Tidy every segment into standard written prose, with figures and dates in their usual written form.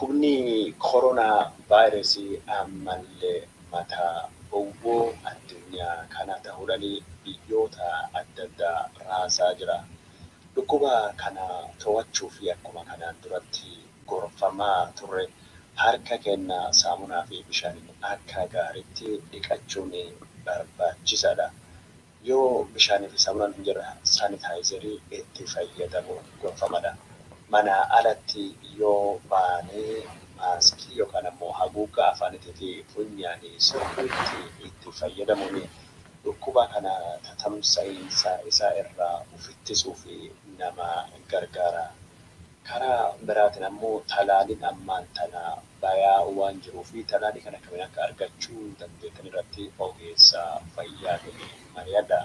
dhukkubni koronaa vaayirasii ammallee mataa owwoo addunyaa kana ta'uudhaan biyyoota adda addaa raasaa jira. Dhukkuba kana to'achuu fi akkuma kanaan duratti gorfamaa turre harka keenya saamunaa fi bishaaniin akka gaariitti dhiqachuun barbaachisaadha. Yoo bishaanii fi saamunaan hin jirre saanitaayizarii itti fayyadamuun gorfamadha. Mana alatti yoo baanee maaskii yookaan ammoo haguuggaa afaaniitii fi funyaanii sirriitti itti fayyadamuun dhukkuba kana tatamsa'iinsa isaa irraa of ittisuu fi nama gargaara. Karaa biraatiin ammoo talaaliin ammaan tana bayaa waan jiruu fi talaalii kana akkamiin akka argachuu dandeettan irratti ogeessa fayyaa mari'adha.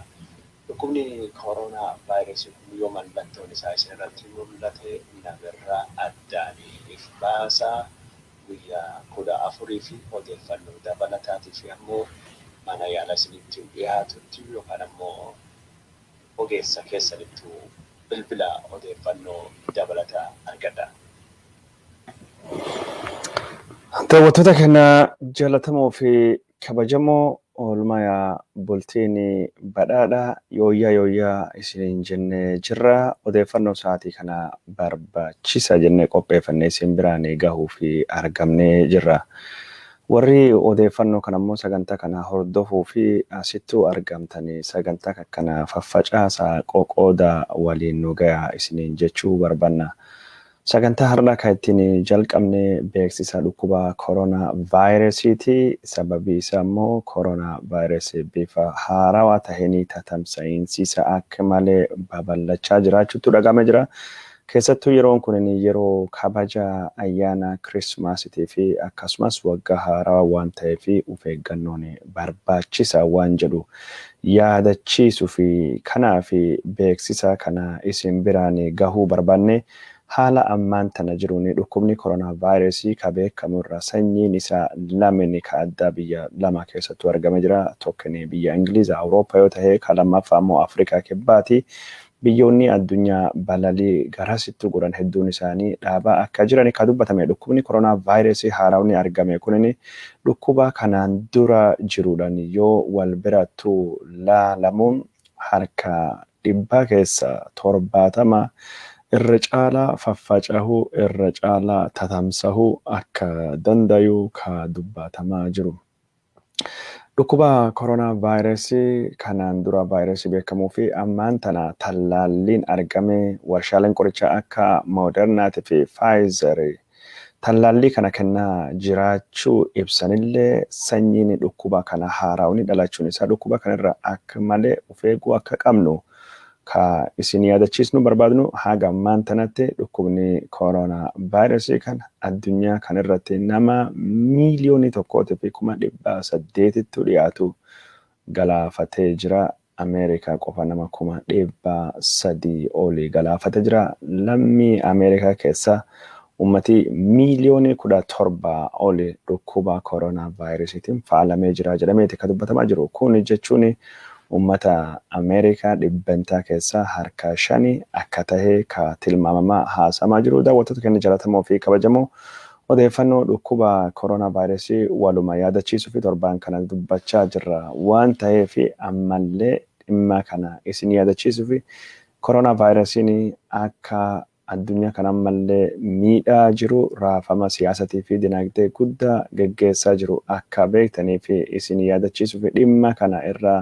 Dhukkubni koronaa vaayirasii kun yoo mallattoon isaa isin irratti mul'ate namarraa addaan if baasaa guyyaa 14 fi odeeffannoo dabalataatiif ammoo mana yaala isinitti dhiyaatutti yookaan ammoo ogeessa keessanitti bilbila odeeffannoo dabalataa argadha. Daawwattoota keenya jaallatamoo fi kabajamoo oolmaa bultiin badhaadhaa yooyyaa isiniin jennee jirra. Odeeffannoo sa'aatii kana barbaachisa jennee qopheeffannee isin biraan gahuu fi argamnee jirra. Warri odeeffannoo kana immoo sagantaa kana hordofuu fi asittuu argamtanii sagantaa kana faffacaasaa qoqooda waliin nu gahaa isiniin jechuu barbaanna. Sagantaa har'aa kan ittiin jalqabne beeksisa dhukkuba koronaa vaayirasiiti. Sababii isaa immoo koronaa vaayirasii bifa haarawaa taheen tatamsa'iinsi isaa akka malee babal'achaa jiraachuutu dhagahame jira. Keessattuu yeroon kun yeroo kabaja ayyaana Kirismaasiitii fi akkasumas waggaa haarawaa waan ta'eef of eeggannoon barbaachisaa waan jedhu yaadachiisuu fi kanaaf beeksisa kana isin biraan gahuu barbaanne. Haala ammaan tana jiruun dhukkubni koronaa vaayirasii kan beekamu irraa sanyiin isaa lamni kan addaa biyya lama keessattuu argame jira. Tokko biyya Ingiliiz Awurooppaa yoo ta'e kan lammaffaa immoo Afrikaa kibbaati. Biyyoonni addunyaa balalii garasitti godhan hedduun isaanii dhaabaa akka jiran kan dubbatame. Dhukkubni koronaa vaayirasii haarawni argame kun dhukkuba kanaan dura jiruudhaan yoo wal birattuu laalamuun harka 100 keessa 70 irra caalaa faffaca'uu irra caalaa tatamsa'uu akka dandayu kan dubbatamaa jiru. Dhukkuba koronaa vaayirasii kanaan dura vaayirasii beekamuu fi ammaan tana tallaalliin argame warshaaleen qorichaa akka Modernaati fi Pfizer tallaallii kana kennaa jiraachuu ibsanillee sanyiin dhukkuba kana haaraawni dhalachuun isaa dhukkuba kanarra akka malee of eeguu akka qabnu ka isin yaadachiisnu barbaadnu haga ammaan tanatti dhukkubni koronaa vaayirasii kana addunyaa kanarratti nama miiliyoonii 1.8 dhiyaatu galaafatee jira. Ameerikaa qofa nama 300 olii galaafatee jira. Lammii Ameerikaa keessa ummati miiliyoonii 17 olii dhukkuba koronaa vaayirasiitiin faalamee jira jedhameeti kan dubbatamaa jiru. Kun jechuun ummata Ameerikaa dhibbantaa keessaa harka 5 akka tahee ka tilmaamamaa haasamaa jiru. Daawwattoota keenya jaallatamoo fi kabajamoo odeeffannoo dhukkuba koronaa vaayirasii waluma yaadachiisuu fi torbaan kana dubbachaa jirra waan ta'eef ammallee dhimma kana isin yaadachiisuu fi koronaa vaayirasiin akka addunyaa kana ammallee miidhaa jiru raafama siyaasatii fi dinagdee guddaa geggeessaa jiru akka beektanii fi isin yaadachiisuu fi dhimma kana irraa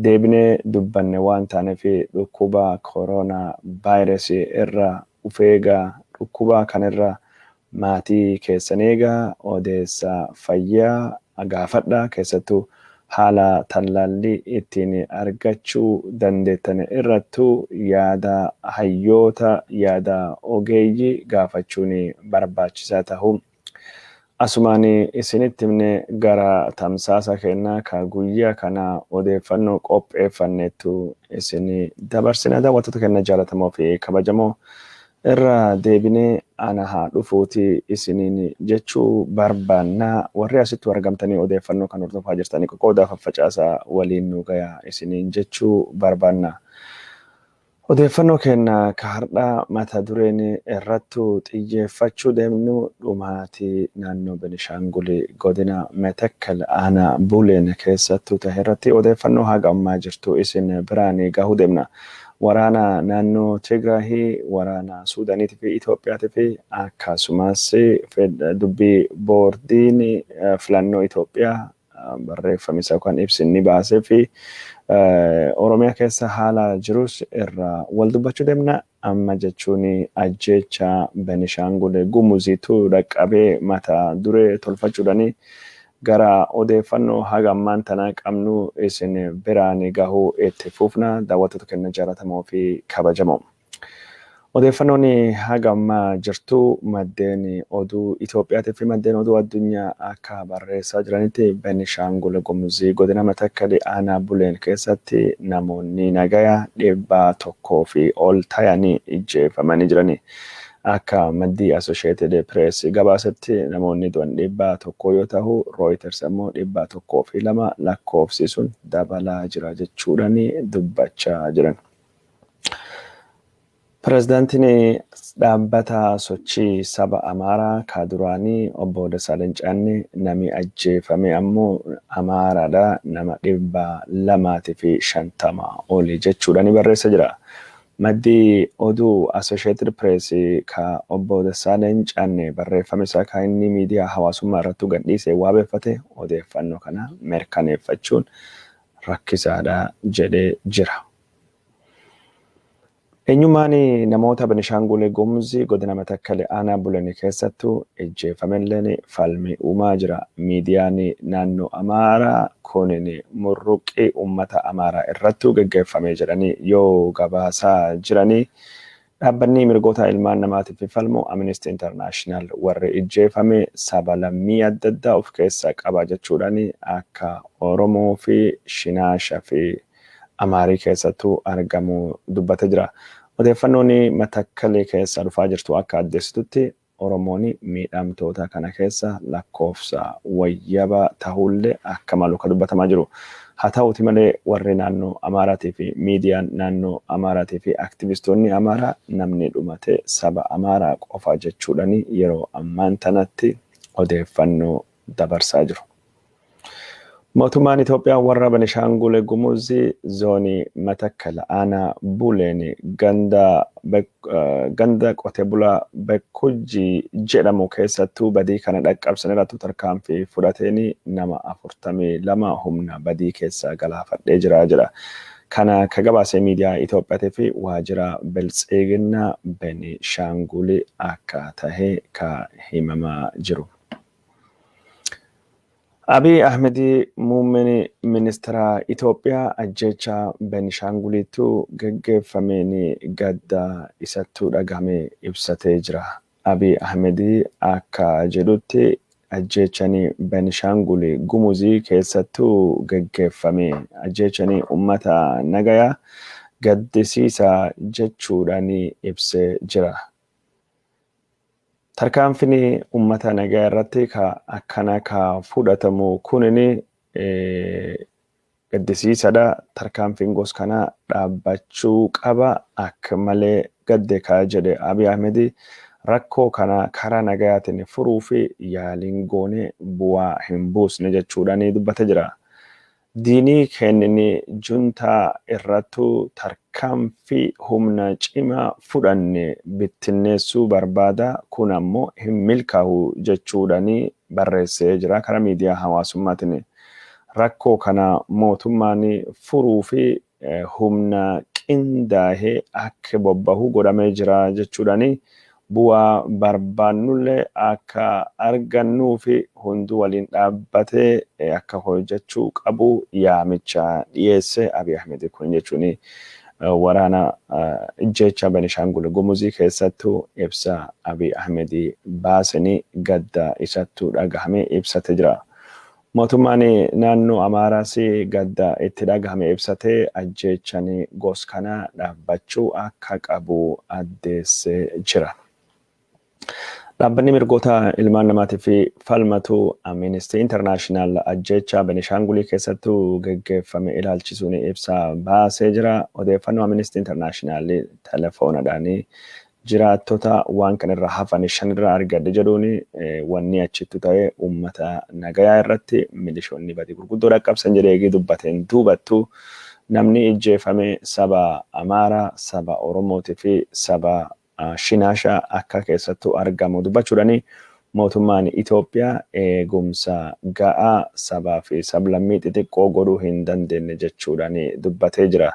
deebinee dubbanne waan taaneef dhukkuba koronaa vaayirasii irraa of eegaa dhukkuba kanarraa maatii keessan eegaa odeessa fayyaa gaafadhaa keessattuu haala tallaallii ittiin argachuu dandeettan irrattuu yaada hayyoota yaada ogeeyyii gaafachuun barbaachisaa ta'uu asumaan isinitti himne gara tamsaasa kennaa ka guyyaa kana odeeffannoo qopheeffanneettu isin dabarsina. Daawwattoota keenya jaallatamoo fi kabajamoo irra deebinee ana haa dhufuuti isiniin jechuu barbaanna. Warri asitti argamtanii odeeffannoo kan hordofaa jirtanii qoqoodaa faffacaasaa waliin nu gayaa isiniin jechuu barbaanna. Odeeffannoo keenya ka har'aa mata dureen irrattu xiyyeeffachuu deemnu dhumaatii naannoo Benishaangul godina Matakkal aanaa Buleen keessattuu ta'e irratti odeeffannoo haga ammaa jirtu isin biraan gahuu deemna. Waraana naannoo Tigraahii, waraana Suudaaniitii fi Itoophiyaatii fi akkasumas dubbii boordiin filannoo Itoophiyaa barreeffame isa kan ibsinni baasee fi Oromiyaa keessa haala jirus irraa wal dubbachuu deemna. Amma jechuun ajjechaa Benishaangul gumuziitu dhaqqabee mata duree tolfachuudhaan gara odeeffannoo haga ammaan tanaa qabnu isin biraan gahuu itti fufna. Daawwattoota keenya jaallatamoo fi kabajamoo. Odeeffannoon haga ammaa jirtu maddeen oduu Itoophiyaatii fi maddeen oduu addunyaa akka barreessaa jiranitti Benishaangul gumuzii godina Matakkal aanaa Buleen keessatti namoonni nagayaa 100 fi ol ta'anii ajjeefamanii jirani. Akka Muddee Associated Press gabaasetti namoonni du'an 100 yoo ta'u, Reuters ammoo 102 lakkoofsi sun dabalaa jira jechuudhaan dubbachaa jiran. Pireezidaantiin dhaabbata sochii saba Amaaraa ka duraanii obbo Dassaaleny Caannee namni ajjeefame ammoo Amaaraadha nama 250 oli jechuudhaan barreessa jira. Muddee oduu Associated Press ka obbo Dassaaleny Caannee barreeffame isaa kan inni miidiyaa hawaasummaa irratti gadhiisee wabeeffate odeeffannoo kana mirkaneeffachuun rakkisaadha jedhee jira. Eenyummaan namoota Benishaangul gumuzii godina Matakkal aanaa Buleen keessattuu ajjeefamelleen falmii uumaa jira. Miidiyaan naannoo Amaaraa kunin murruqqii uummata Amaaraa irrattuu gaggeeffame jedhanii yoo gabaasaa jiranii dhaabbanni mirgoota ilmaan namaatiif falmu Amnesty International warri ajjeefame saba lammii adda addaa of keessaa qaba jechuudhaan akka Oromoo fi Shinaasha fi Amaarii keessattuu argamu dubbate jira. Odeeffannoon Matakkal keessa dhufaa jirtu akka addeessitutti Oromoon miidhamtoota kana keessa lakkoofsa wayyaba ta'ullee akka malu ka dubbatamaa jiru. Haa ta'uuti malee warri naannoo Amaaraatii fi miidiyaan naannoo Amaaraatii fi aktivistoonni Amaaraa namni dhumate saba Amaaraa qofa jechuudhaan yeroo ammaan tanatti odeeffannoo dabarsaa jiru. Mootummaan Itoophiyaa warra Benishaangul gumuzii zoonii Matakkal aanaa Buleen ganda qote bulaa Bekkujjii jedhamu keessattuu badii kana dhaqqabsan irratti tarkaanfii fudhateen nama 42 humna badii keessaa galaafadhee jira jedha. Kana ka gabaasee miidiyaa Itoophiyaatii fi waajjira Biltsiginnaa Benishaangul akka tahe ka himamaa jiru. Abiy Ahmed muummeen ministeera Itoophiyaa ajjechaa Benishaanguliitu gaggeeffameen gadda isattuu dhagahame ibsatee jira. Abiy Ahmed akka jedhutti ajjechaan Benishaangul gumuzii keessattuu gaggeeffame ajjechaan uummata nagayaa gaddisiisa jechuudhaan ibsee jira. Tarkaanfiin uummata nagaa irratti akkana ka fudhatamu kunin gaddisiisadha. Tarkaanfiin gosa kana dhaabbachuu qaba akka malee gadde ka jedhe Abiy Ahmed rakkoo kana karaa nagayaatiin furuu fi yaaliin goone bu'aa hin buusne jechuudhaan dubbate jira. Diinii kennini juntaa irrattu tarkaanfii humna cimaa fudhanne bittinneessuu barbaada kun ammoo hin milkaa'u jechuudhaan barreessee jira. Karaa miidiyaa hawaasummaatiin rakkoo kana mootummaan furuu fi humna qindaa'ee akka bobbahu godhamee jira jechuudhaan bu'aa barbaannullee akka argannuu fi hunduu waliin dhaabbatee akka hojjechuu qabu yaamicha dhiyeesse Abiy Ahmed kun jechuun waraana ajjechaa Benishaangul gumuzii keessattuu ibsa Abiy Ahmed baasanii gadda isattuu dhagahame ibsate jira. Mootummaan naannoo Amaaraas gadda itti dhagahame ibsatee ajjechaan gosa kana dhaabbachuu akka qabu addeessee jira. Dhaabbanni mirgoota ilmaan namaatii fi falmatu Amnesty International ajjechaa Benishaangulii keessattuu geggeeffame ilaalchisuun ibsa baasee jira. Odeeffannoo Amnesty International telefoonadhaan jiraattota waan kanarra hafan shanirraa argadde jedhuun wanni achitti ta'e uummata nagayaa irratti milishoonni badii gurguddoo dhaqqabsan jedhee dubbateen duubattu namni ajjeefame saba Amaaraa, saba Oromootii fi saba Shinaasha akka keessattuu argamu dubbachuudhaan mootummaan Itoophiyaa eegumsa ga'aa sabaa fi sablammii xixiqqoo godhuu hin dandeenye jechuudhaan dubbatee jira.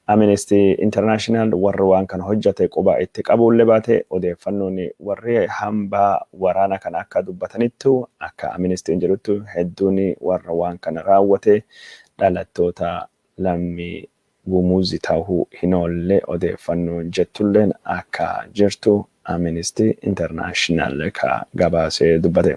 Amnesty International warri waan kana hojjate quba itti qabuullee baate odeeffannoon warri hambaa waraana kana akka dubbatanittu akka Amnesty jedhutti hedduun warra waan kana raawwate dhalattoota lammii gummuz ta'uu hin oolle odeeffannoo jettulleen akka jirtu Amnesty International ka gabaasee dubbate.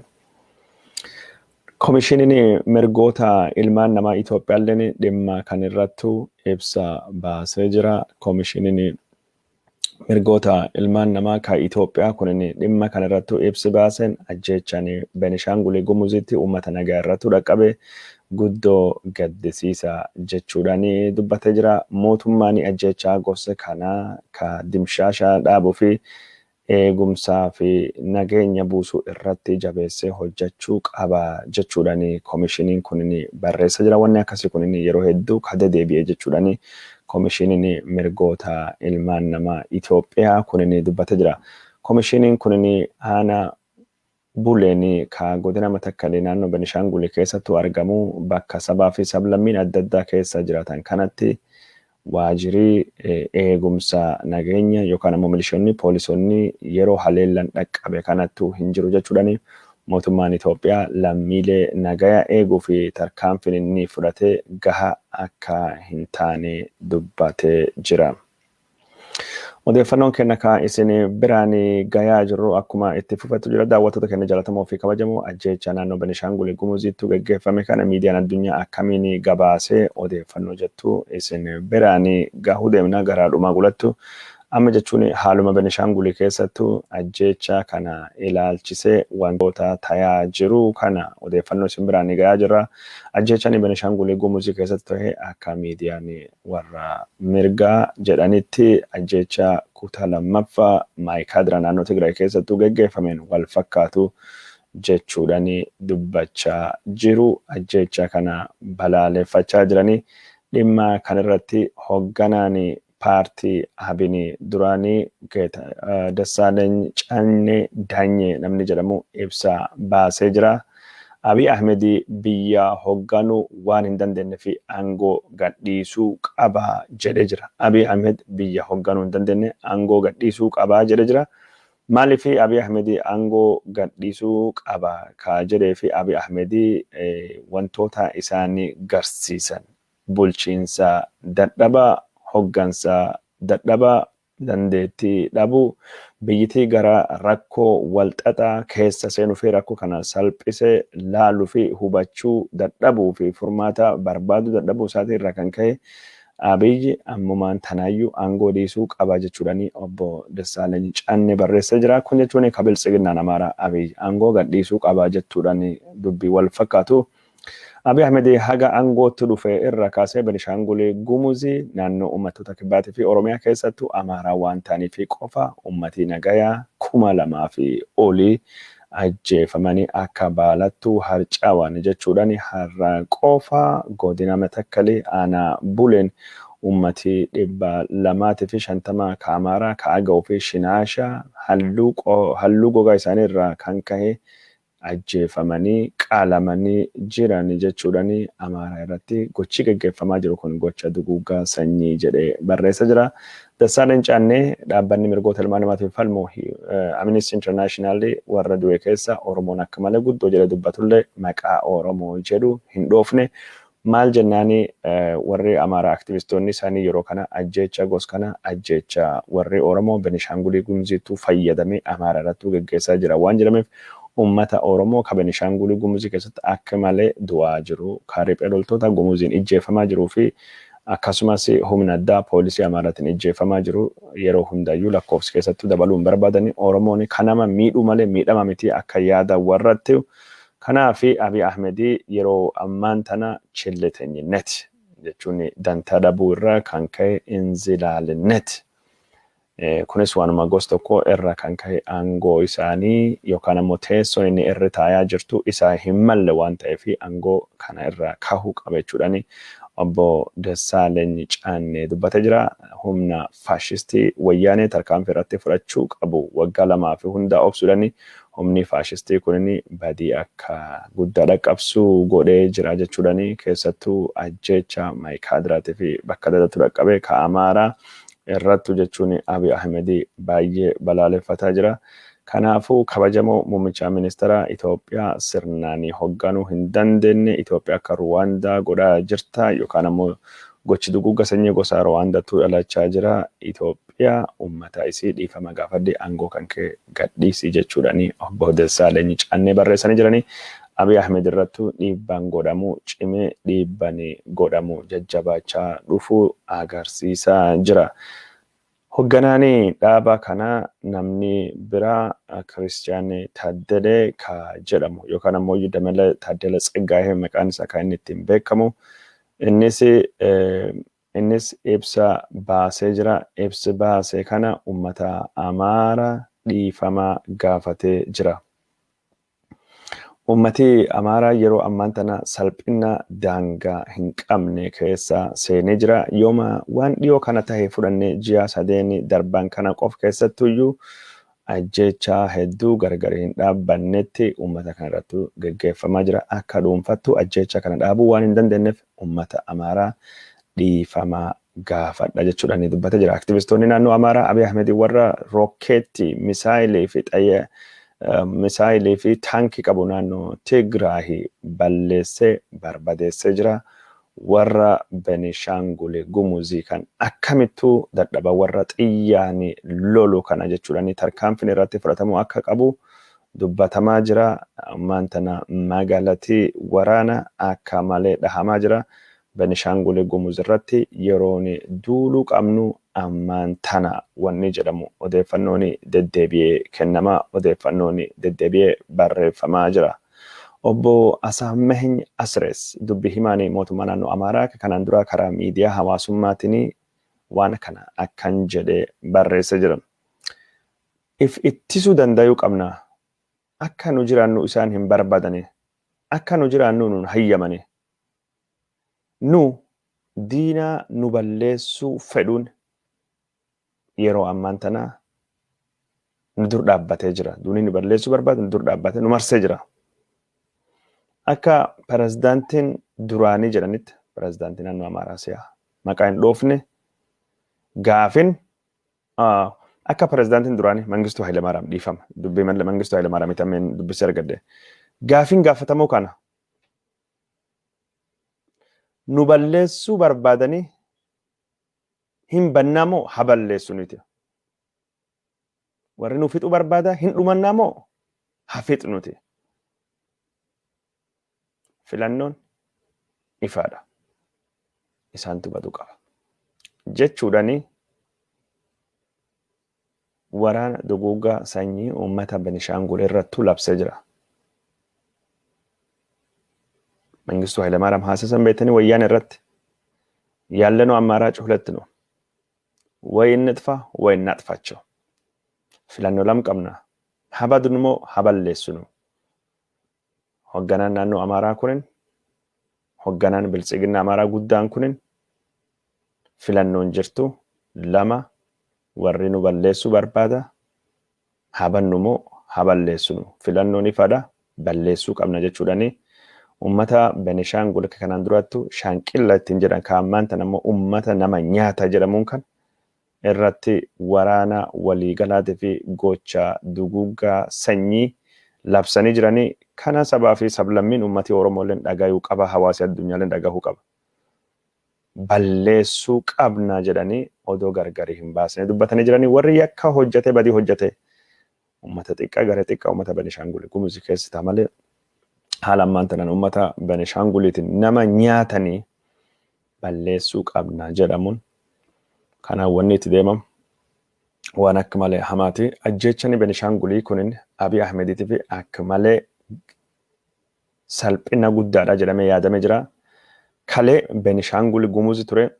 Komishiniin mirgoota ilmaan namaa Itoophiyaalleen dhimma kan irrattu ibsa baasee jira. Komishiniin mirgoota ilmaan namaa ka Itoophiyaa kunin dhimma kan irrattu ibsi baasen ajjechaan Benishaangul Gumuzitti uummata nagaa irrattu dhaqqabe guddoo gaddisiisa jechuudhaan dubbatee jira. Mootummaan ajjechaa gosa kanaa ka dimshaashaa dhaabuu fi eegumsaa fi nageenya buusuu irratti jabeessee hojjechuu qaba jechuudhaan komishiniin kunin barreessa jira. Wanni akkasii kunin yeroo hedduu ka deebi'ee jechuudhaan komishiniin mirgoota ilmaan namaa Itoophiyaa kunin dubbatee jira. Komishiniin kunin aanaa Buleeni ka godina Matakkalee naannoo Benishaangul keessattuu argamu bakka sabaa fi sablammiin adda addaa keessa jiraatan kanatti waajirii eegumsa nageenya yookaan ammoo milishoonni poolisoonni yeroo haleellan dhaqqabe kanattu hin jiru jechuudhaan mootummaan Itoophiyaa lammiilee nagaya eeguu fi tarkaanfiin inni fudhatee gaha akka hin taane dubbatee jira. Odeeffannoon kenna ka isin biraan gayaa jirru akkuma itti fufatu jira. Daawwattoota keenya jaallatamoo fi kabajamoo ajjechaa naannoo Benishaangul Gumuzittu geggeeffame kana miidiyaan addunyaa akkamiin gabaasee odeeffannoo jettu isin biraan gahuu deemna garaadhumaa gulattu. Amma jechuun haaluma Benishaangul keessattu ajjechaa kana ilaalchisee wantoota tayaa jiru kana odeeffannoo isin biraan gayaa jira. Ajjechaan Benishaangul Gumuz keessatti ta'e akka miidiyaan warra mirgaa jedhanitti ajjechaa kutaa lammaffaa Maayikaadira naannoo Tigraay keessattuu geggeeffameen wal fakkaatu jechuudhaan dubbachaa jiru. Ajjechaa kana balaaleffachaa jiranii dhimma kanarratti hoogganaan paartii Abinii duraanii Dassaaleny Canne Daanyee namni jedhamu ibsa baasee jira. Abiy Ahmed biyya hoogganuu waan hin dandeenye fi aangoo gadhiisuu qaba jedhee jira. Abiy Ahmed biyya hoogganuu hin dandeenye aangoo gadhiisuu qaba jedhee jira. Maaliif Abiy Ahmed aangoo gadhiisuu qaba ka jedhee fi Abiy Ahmed wantoota isaanii garsiisan bulchiinsa dadhabaa hoggansa dadhabaa dandeettii dhabuu biyyittii gara rakkoo walxaxaa keessa seenuu fi rakkoo kana salphisee laaluu fi hubachuu dadhabuu fi furmaata barbaadu dadhabuu isaatii irraa kan ka'e Abiy ammumaan tanaayyuu aangoo dhiisuu qaba jechuudhaan obbo Dassaaleny Canne barreessee jira. Kun jechuun ka biltsiginnaan Amaaraa Abiy aangoo gadhiisuu qaba jechuudhaan dubbii wal fakkaatu. Abiy Ahmed haga aangootti dhufe irra kaasee Benishaangul Gumuz naannoo uummattoota kibbaatii fi Oromiyaa keessattuu Amaaraa waan ta'aniif qofa uummatii nagayaa 2,000 fi olii ajjeefamanii akka baalattuu harcaawan jechuudhaan har'a qofa godina Matakkalee aanaa Buleen uummatii 250 ka Amaaraa ka Agaw fi Shinaasha halluu gogaa isaanii irraa kan ka'e ajjeefamanii qaalamanii jiran jechuudhaan Amaaraa irratti gochi geggeeffamaa jiru kun gocha duguuggaa sanyii jedhee barreessa jira. Dassaaleny Canne dhaabbanni mirgoota ilmaan namaatiif falmu Amnesty International warra du'e keessa Oromoon akka malee guddoo jedhe dubbatullee maqaa Oromoo jedhu hin dhoofne. Maal jennaani warri Amaaraa aktivistoonni isaanii yeroo kana ajjecha gos kana ajjecha warri Oromoo Benishaangul Gumuzittu fayyadamee Amaaraa irratti geggeessaa jira waan jedhameef ummata Oromoo ka Benishaangul Gumuz keessatti akka malee du'aa jiru. Ka riphee loltoota Gumuziin ijjeefamaa jiruu fi akkasumas humna addaa poolisii Amaaraatiin ajjeefamaa jiru yeroo hundayyuu lakkoofsi keessattuu dabaluun barbaadanii Oromoon kanama miidhuu malee miidhama miti akka yaada warratti. Kanaaf Abiy Ahmed yeroo ammaan tana chilletenyinnet jechuun dantaa dhabuu irraa kan ka'e inzilaalinnet. Kunis waanuma gosa tokko irra kan ka'e aangoo isaanii yookaan ammoo teessoo inni irra taa'aa jirtu isaa hin malle waan ta'eef aangoo kana irra kahuu qaba jechuudhaani obbo Dassaaleny Caannee dubbatee jira. Humna faashistii wayyaanee tarkaanfii irratti fudhachuu qabu waggaa 2 fi hunda obsuudhaani humni faashistii kunini badii akka guddaa dhaqqabsuu godhee jira jechuudhaani keessattuu ajjechaa maayikaadiraatii fi bakka dadatu dhaqqabee ka Amaaraa irrattu jechuun Abiy Ahmed baay'ee balaaleffataa jira. Kanaafuu kabajamoo muummicha ministeera Itoophiyaa sirnaan hoogganuu hin dandeenye Itoophiyaa akka Ruwaandaa godhaa jirta yookaan ammoo gochi duguugga sanyii gosa Ruwaandaatu dhalachaa jira. Itoophiyaa uummata isii dhiifama gaafadde aangoo kan ka'e gadhiisi jechuudhaani obbo Dassaaleny Caannee barreessanii jiranii. Abiy Ahmed irrattu dhiibbaan godhamu cimee dhiibbaan godhamu jajjabaachaa dhufuu agarsiisaa jira. Hogganaani dhaaba kana namni biraa Kiristiyaan Taaddalee ka jedhamu yookaan ammoo Dammala Taaddalee Tsaggaayee maqaan isaa kan inni ittiin beekamu. Innis ibsa baasee jira. Ibsi baasee kana uummata Amaaraa dhiifama gaafatee jira. Uummati Amaaraa yeroo ammaan tana salphina daangaa hin qabne keessa seenee jira. Yooma waan dhiyoo kana ta'e fudhannee ji'a 3 darban kana qof keessattuyyuu ajjechaa hedduu gargar hin dhaabbannetti uummata kana irratti gaggeeffamaa jira. Akka dhuunfattu ajjechaa kana dhaabuu waan hin dandeenyeef uummata Amaaraa dhiifama gaafadha jechuudhaan dubbatee jira. Aktivistoonni naannoo Amaaraa Abiy Ahmed warra rookeetti misaayilii fi taankii qabu naannoo Tigraay balleessee barbadeessee jira. Warra Benishaangul gummuzii kan akkamittuu dadhaba warra xiyyaanii lolu kana jechuudhaan tarkaanfiin irratti fudhatamu akka qabu dubbatamaa jira. Ammaan tana magaalatti Warana akka malee dhahamaa jira. Benishaangul gummuz irratti yeroon duuluu qabnu ammaan tana wanni jedhamu odeeffannoon deddeebi'ee kennamaa odeeffannoon deddeebi'ee barreeffamaa jira. Obbo Asaameheny Asres dubbi himaanii mootummaa naannoo Amaaraa kanaan dura karaa miidiyaa hawaasummaatiin waan kana akkan jedhee barreessee jira. If ittisuu danda'uu qabna. Akka nu jiraannu isaan hin barbaadane. Akka nu jiraannu nun hayyamane. Nu diina nu balleessuu fedhuun yeroo ammaan tana nu dur dhaabbatee jira. Duuni nu balleessuu barbaadu nu dur dhaabbatee nu marsee jira. Akka pirezidaantiin duraanii jedhanitti pirezidaantiin naannoo Amaaraa si'a maqaa hin dhoofne gaafin akka pirezidaantiin duraanii Mangistuu Hayilemaariyaam dhiifama. Dubbii Mangistuu Hayilemaariyaam itameen dubbisee argadde. Gaafin gaafatamuu kana nu balleessuu barbaadanii hin bannamoo haa balleessu nuti. Warri nu fixuu barbaada hin dhumannamoo haa fixu nuti. Filannoon ifaadha. Isaantu baduu qaba. Jechuudhaani waraana duguuggaa sanyii uummata Benishaangul irrattu labsee jira. Mangistuu Hayilemaariyaam haasasan beektanii wayyaan irratti ያለነው አማራጭ ሁለት ነው። ወይ እንጥፋ ወይ እናጥፋቸው። filannoo lam qabna. Habadunmoo haballeessinu. Hoogganaan naannoo Amaaraa kunin hoogganaan biltsiginna Amaaraa guddaan kunin filannoon jirtu lama warri nu balleessuu barbaada habannumoo haballeessinu. Filannoon ifaadha balleessuu qabna jechuudhaani ummata Benishaangul kanaan durattu shaanqilla ittiin jedhan kaammaan tan ammoo ummata nama nyaata jedhamuun kan irratti waraana waliigalaatii fi gocha duguuggaa sanyii labsanii jiranii kana sabaa fi sablammiin ummati Oromooleen dhagayuu qaba, hawaasi addunyaaleen dhagahuu qaba. Balleessuu qabna jedhanii odoo gargari hin baasne dubbatanii jiranii warri yakka hojjete badii hojjete ummata xiqqaa garee xiqqaa ummata Benishaangul gumuz keessaa malee haala ammaan tanan ummata Benishaanguliitiin nama nyaatanii balleessuu qabna jedhamuun kanaan wanni itti deemamu waan akka malee hamaati. Ajjechaan Benishaangulii kunin Abiy Ahmediitiif akka malee salphina guddaadha jedhamee yaadamee jira. Kalee Benishaangul Gumuz ture.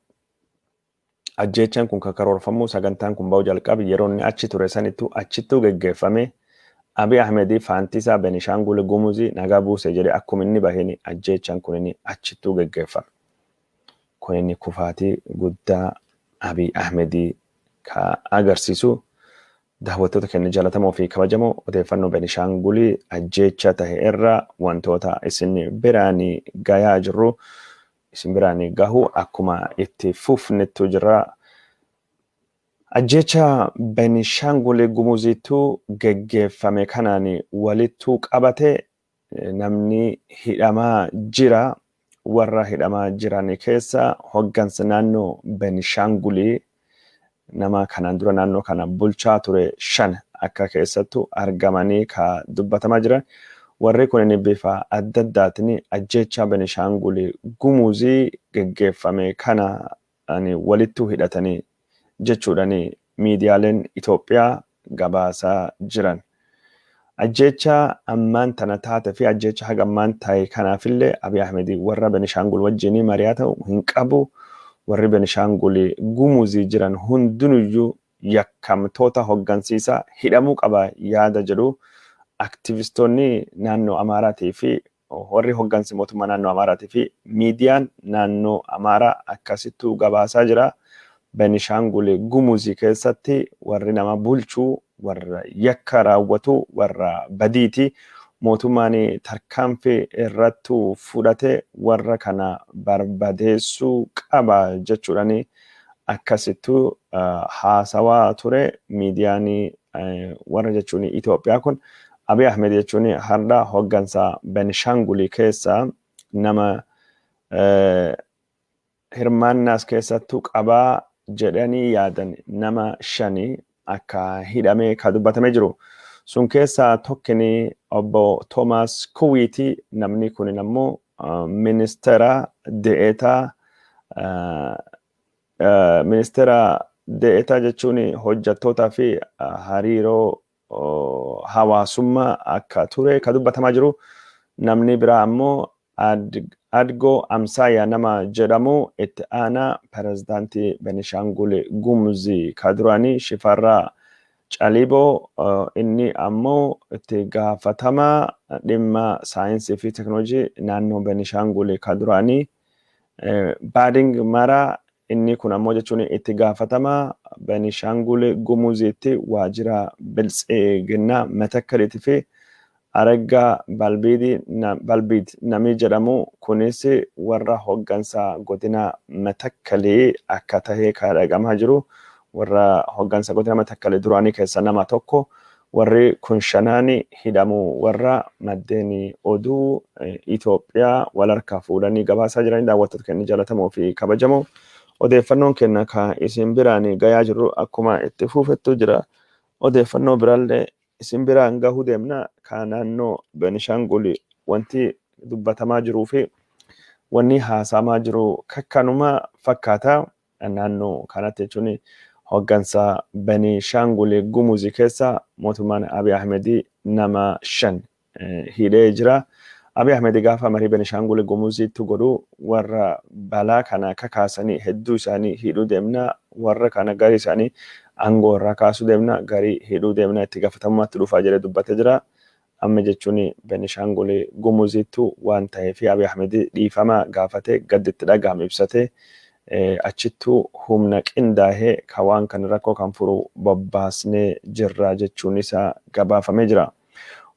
Ajjechaan kun kan karoorfamu sagantaan kun ba'u jalqabe yeroo inni achi ture sanittuu achittuu geggeeffame. Abiy Ahmedii faantisaa Benishaangul Gumuz nagaa buuse jedhee akkuma inni baheen ajjechaan kun inni achittuu geggeeffame. Kun inni kufaatii guddaa Abiy Ahmedii ka agarsiisu daawwattoota keenya jaalatamoo fi kabajamoo odeeffannoo Benishaangulii ajjecha ta'e irraa wantoota isin biraan gayaa jirru isin biraan gahu akkuma itti fufnettu jira. Ajjecha Benishaangul Gumuzitu geggeeffame kanaan walittuu qabate namni hidhamaa jira. Warra hidhamaa jiran keessa hoggansa naannoo Benishaangulii nama kanaan dura naannoo kana bulchaa ture 5 akka keessattu argamanii ka dubbatamaa jiran. Warri kun bifa adda addaatiin ajjecha Benishaangul Gumuzii geggeeffame kana walittuu hidhatanii jechuudhaan miidiyaaleen Itoophiyaa gabaasaa jiran. Ajjecha ammaan tana taate fi ajjecha haga ammaan ta'e kanaafillee Abiy Ahmedii warra Benishaangul wajjin mari'ata hin qabu. Warri Benishaangul Gumuzii jiran hundinuyyuu yakkamtoota hoggansiisaa hidhamuu qaba yaada jedhu aktivistoonni naannoo Amaaraatii fi warri hoggansi mootummaa naannoo Amaaraatii fi miidiyaan naannoo Amaaraa akkasittuu gabaasaa jira. Benishaangul Gumuzii keessatti warri nama bulchuu warra yakka raawwatu warra badiiti. Mootummaan tarkaanfii irrattuu fudhate warra kana barbadeessuu qaba jechuudhaan akkasittuu haasawaa ture miidiyaan warra jechuun Itoophiyaa kun. Abiy Ahmed jechuun har'a hoggansa Benishaangulii keessa nama hirmaannaas keessattuu qabaa jedhanii yaadan nama 5 akka hidhamee ka dubbatamee jiru. Sun keessa tokkini obbo Thomas Kuwiiti namni kun ammoo ministeera deetaa jechuun hojjettootaa fi hariiroo hawaasummaa akka ture ka dubbatamaa jiru. Namni biraa ammoo Adgo Amsaaya nama jedhamu itti aanaa pirezidaantii Benishaangul Gumuzii ka duraanii Shifarraa Caliboo inni ammoo itti gaafatamaa dhimma saayinsii fi teknoolojii naannoo Benishaangul ka duraanii Baading Mara inni kun ammoo jechuun itti gaafatamaa Benishaangul Gumuziitti waajjira biltsiginaa Matakkaliitii fi Araggaa Balbiid namni jedhamu kunis warra hoggansa godina Matakkalii akka tahee ka dhagamaa jiru. Warra hoggansa godina Matakkalii duraanii keessa nama tokko. Warri kun 5 hidhamu warra maddeen oduu Itoophiyaa wal harkaa fuudhanii gabaasaa jiran. Daawwattoota keenya jaalatamoo fi kabajamoo odeeffannoon keenya ka isin biraan gayaa jirru akkuma itti fufettu jira. Odeeffannoo biraallee isin biraan gahuu deemna ka naannoo Benishaangul wanti dubbatamaa jiruu fi wanni haasamaa jiru kakkanuma fakkaata. Naannoo kanatti jechuun hoggansa Benishaangul Gumuzii keessa mootummaan Abiy Ahmedii nama 5 hidhee jira. Abiy Ahmedii gaafa marii Benishaangul Gumuziitti godhu warra balaa kana kakaasanii hedduu isaanii hidhuu deemna. Warra kana gari isaanii aangoo irraa kaasuu deemna garii hidhuu deemna itti gaafatamummaatti dhufaa jedhee dubbatee jira. Amma jechuun Benishaangul Gumuziittu waan ta'eef Abiy Ahmedii dhiifama gaafatee gadditti dhagahame ibsatee achittuu humna qindaa'ee ka waan kan rakkoo kan furu bobbaasnee jirra jechuun isaa gabaafamee jira.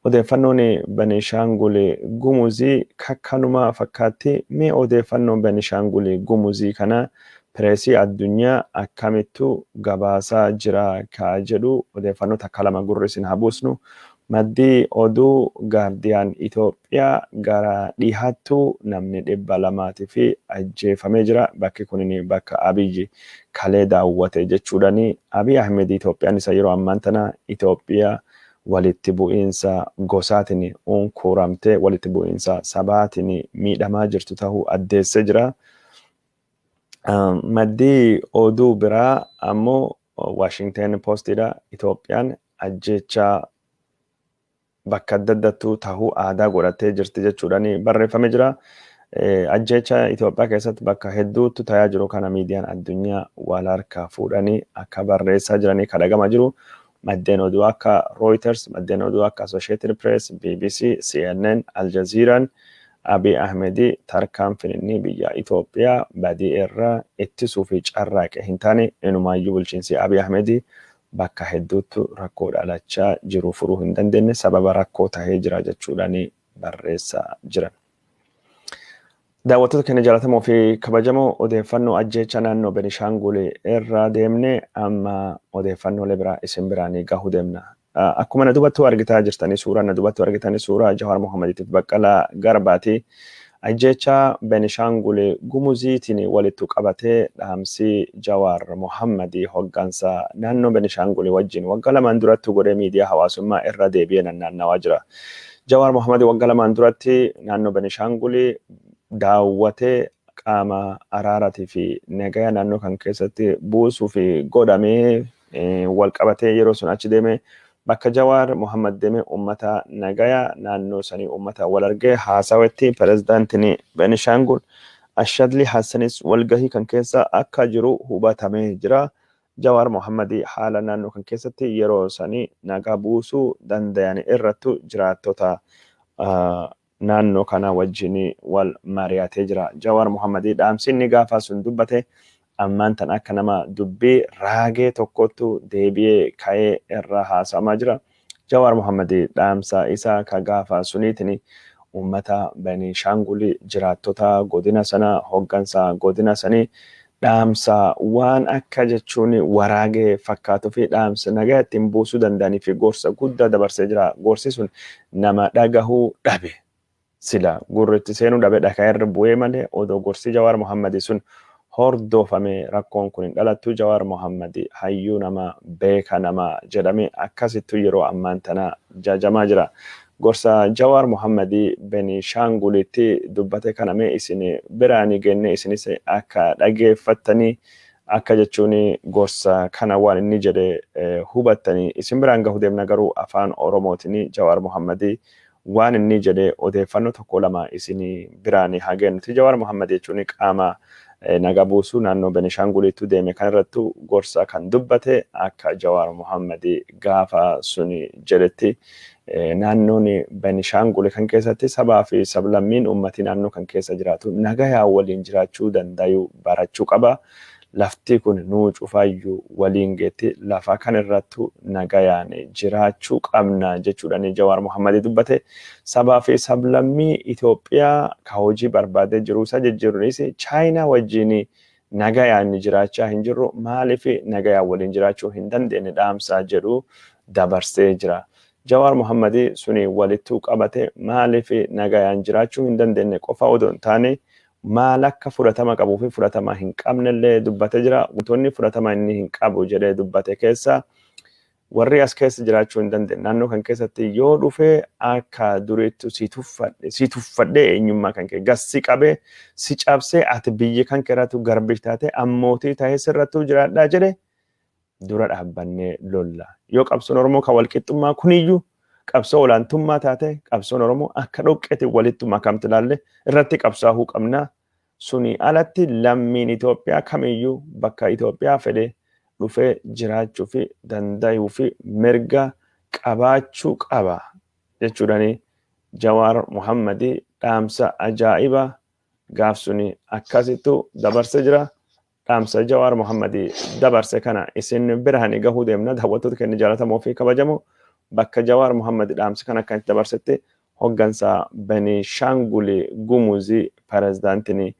Odeeffannoon Benishaangul Gumuzii kakkanuma fakkaatti. Mee odeeffannoon Benishaangul Gumuzii kana pireesii addunyaa akkamittu gabaasaa jira ka jedhu odeeffannoo takka lama gurra isin haa buusnu. Muddee oduu gaardiyaan Itoophiyaa gara dhihaattu namni 200 fi ajjeefamee jira. Bakki kun bakka Abiy kalee daawwate jechuudhaan Abiy Ahmed Itoophiyaan isa yeroo ammaan tana Itoophiyaa walitti bu'iinsa gosaatiin unkuramtee walitti bu'iinsa sabaatiin miidhamaa jirtu ta'uu addeessee jira. Muddee oduu biraa ammoo Washington Postidha. Itoophiyaan ajjechaa bakka adda addattuu tahuu aadaa godhattee jirti jechuudhaan barreeffamee jira. Ajjechaa Itoophiyaa keessatti bakka hedduutti tayaa jiru kana miidiyaan addunyaa wal harkaa fuudhanii akka barreessaa jiranii kadhagamaa jiru. Maddeen oduu akka Reuters, maddeen oduu akka Associated Press, BBC, CNN, Al Jazeeraan Abiy Ahmedii tarkaanfii biyya Itoophiyaa badii irraa ittisuu fi carraaqe hin taane inumaayyuu bulchiinsi Abiy Ahmedii bakka hedduutti rakkoo dhalachaa jiru furuu hin dandeenye sababa rakkoo tahee jira jechuudhaan barreessaa jiran. Daawwattoota keenya jaallatamoo fi kabajamoo odeeffannoo ajjechaa naannoo Benishaangul irraa deemne amma odeeffannoolee biraa isin biraan gahuu deemna. Akkuma na dubattuu argitaa jirtanii suuraa na dubattuu argitanii suuraa Jawaar Mohammadiitiif Baqqalaa Garbaati. Ajjechaa Benishaangul gumuziitiin walitti qabatee dhaamsi Jawaar Mohammadii hoggansa naannoo Benishaangul wajjin waggaa lamaan duratti godhee miidiyaa hawaasummaa irra deebi'ee naannawaa jira. Jawaar Mohammadii waggaa lamaan duratti naannoo Benishaangul daawwatee qaama araaraatii fi nagaya naannoo kan keessatti buusuu fi godhamee wal qabatee yeroo sun achi deeme bakka Jawaar Mohammad deeme ummata nagaya naannoo sanii ummata wal argee haasawetti pirezidaantiin Benishaangul Ashadli Hassanis walgahii kan keessa akka jiru hubatamee jira. Jawaar Mohammadii haala naannoo kan keessatti yeroo sanii nagaa buusuu danda'an irrattu jiraattota naannoo kana wajjin wal mari'atee jira. Jawaar Mohammadii dhaamsinni gaafa sun dubbate ammaan tan akka nama dubbii raagee tokkottu deebi'ee ka'ee irra haasamaa jira. Jawaar Mohammadii dhaamsa isaa ka gaafa suniitiin uummata Benishaangul jiraattota godina sana hoggansa godina sanii dhaamsa waan akka jechuun waraagee fakkaatuu fi dhaamsa nagaa ittiin buusuu danda'anii fi gorsa guddaa dabarsee jira. Gorsi sun nama dhagahuu dhabe. Sila gurritti seenuu dhabe dhakaa irra bu'ee malee odoo gorsi Jawaar Mohammadii sun hordofame rakkoon kun hin dhalattu. Jawaar Mohammadii hayyuu nama beeka nama jedhame akkasittu yeroo ammaan tana jajamaa jira. Gorsa Jawaar Mohammadii Benishaangulitti dubbate kaname isin biraanii genne isinis akka dhageeffattanii akka jechuun gorsa kana waan inni jedhe hubattanii isin biraan gahuu deemna garuu afaan Oromootiin Jawaar Mohammadii waan inni jedhe odeeffannoo tokko lama isin biraan hagennuti. Jawaar Mohammadii jechuun qaama nagaa buusuu naannoo Benishaangulitti deeme kanarrattu gorsa kan dubbate akka Jawaar Mohammadii gaafa suni jedhetti naannoon Benishaangul kan keessatti sabaa fi sablammiin ummati naannoo kan keessa jiraatu nagayaa waliin jiraachuu danda'u barachuu qaba. Lafti kun nuu cufaayyuu waliin geetti lafa kan irrattu nagayaan jiraachuu qabna jechuudhaan Jawaar Mohammadii dubbate. Sabaa fi sablammii Itoophiyaa ka hojii barbaadee jiru isa jijjiiruunis Chaayinaa wajjin nagayaan jiraachaa hin jirru maaliif nagayaan waliin jiraachuu hin dandeenye dhaamsaa jedhu dabarsee jira. Jawaar Mohammadii suni walittuu qabate maaliif nagayaan jiraachuu hin dandeenye qofa odoo hin taane maal akka fudhatama qabuu fi fudhatama hin qabnellee dubbate jira. Wantoonni fudhatama inni hin qabu jedhee dubbate keessa warri as keessa jiraachuu hin dandeenye naannoo kan keessatti yoo dhufe akka duriitti si tuffadhee eenyummaa kan kee gassi qabee si cabsee ati biyyi kan keeratu garbish taate ammootii tahee sirrattuu jiraadhaa jedhe dura dhaabbannee lolla. Yoo qabsoon Oromoo kan walqixxummaa kuniyyuu qabsoo olaantummaa taate qabsoon Oromoo akka dhoqqeetti walitti makamte ilaalle irratti qabsaa'uu qabna. Suni alatti lammiin Itoophiyaa kamiyyuu bakka Itoophiyaa fedhe dhufee jiraachuu fi danda'uu fi mirga qabaachuu qaba jechuudhaan Jawaar Mohammadii dhaamsa ajaa'iba gaaf suni akkasittu dabarse jira. Dhaamsa Jawaar Mohammadii dabarse kana isin biraan gahuu deemna. Daawwattoota keenya jaallatamoo fi kabajamoo bakka Jawaar Mohammadii dhaamsa kana akkanitti dabarsetti hoggansa Benishaangul Gumuzii pirezidaantiin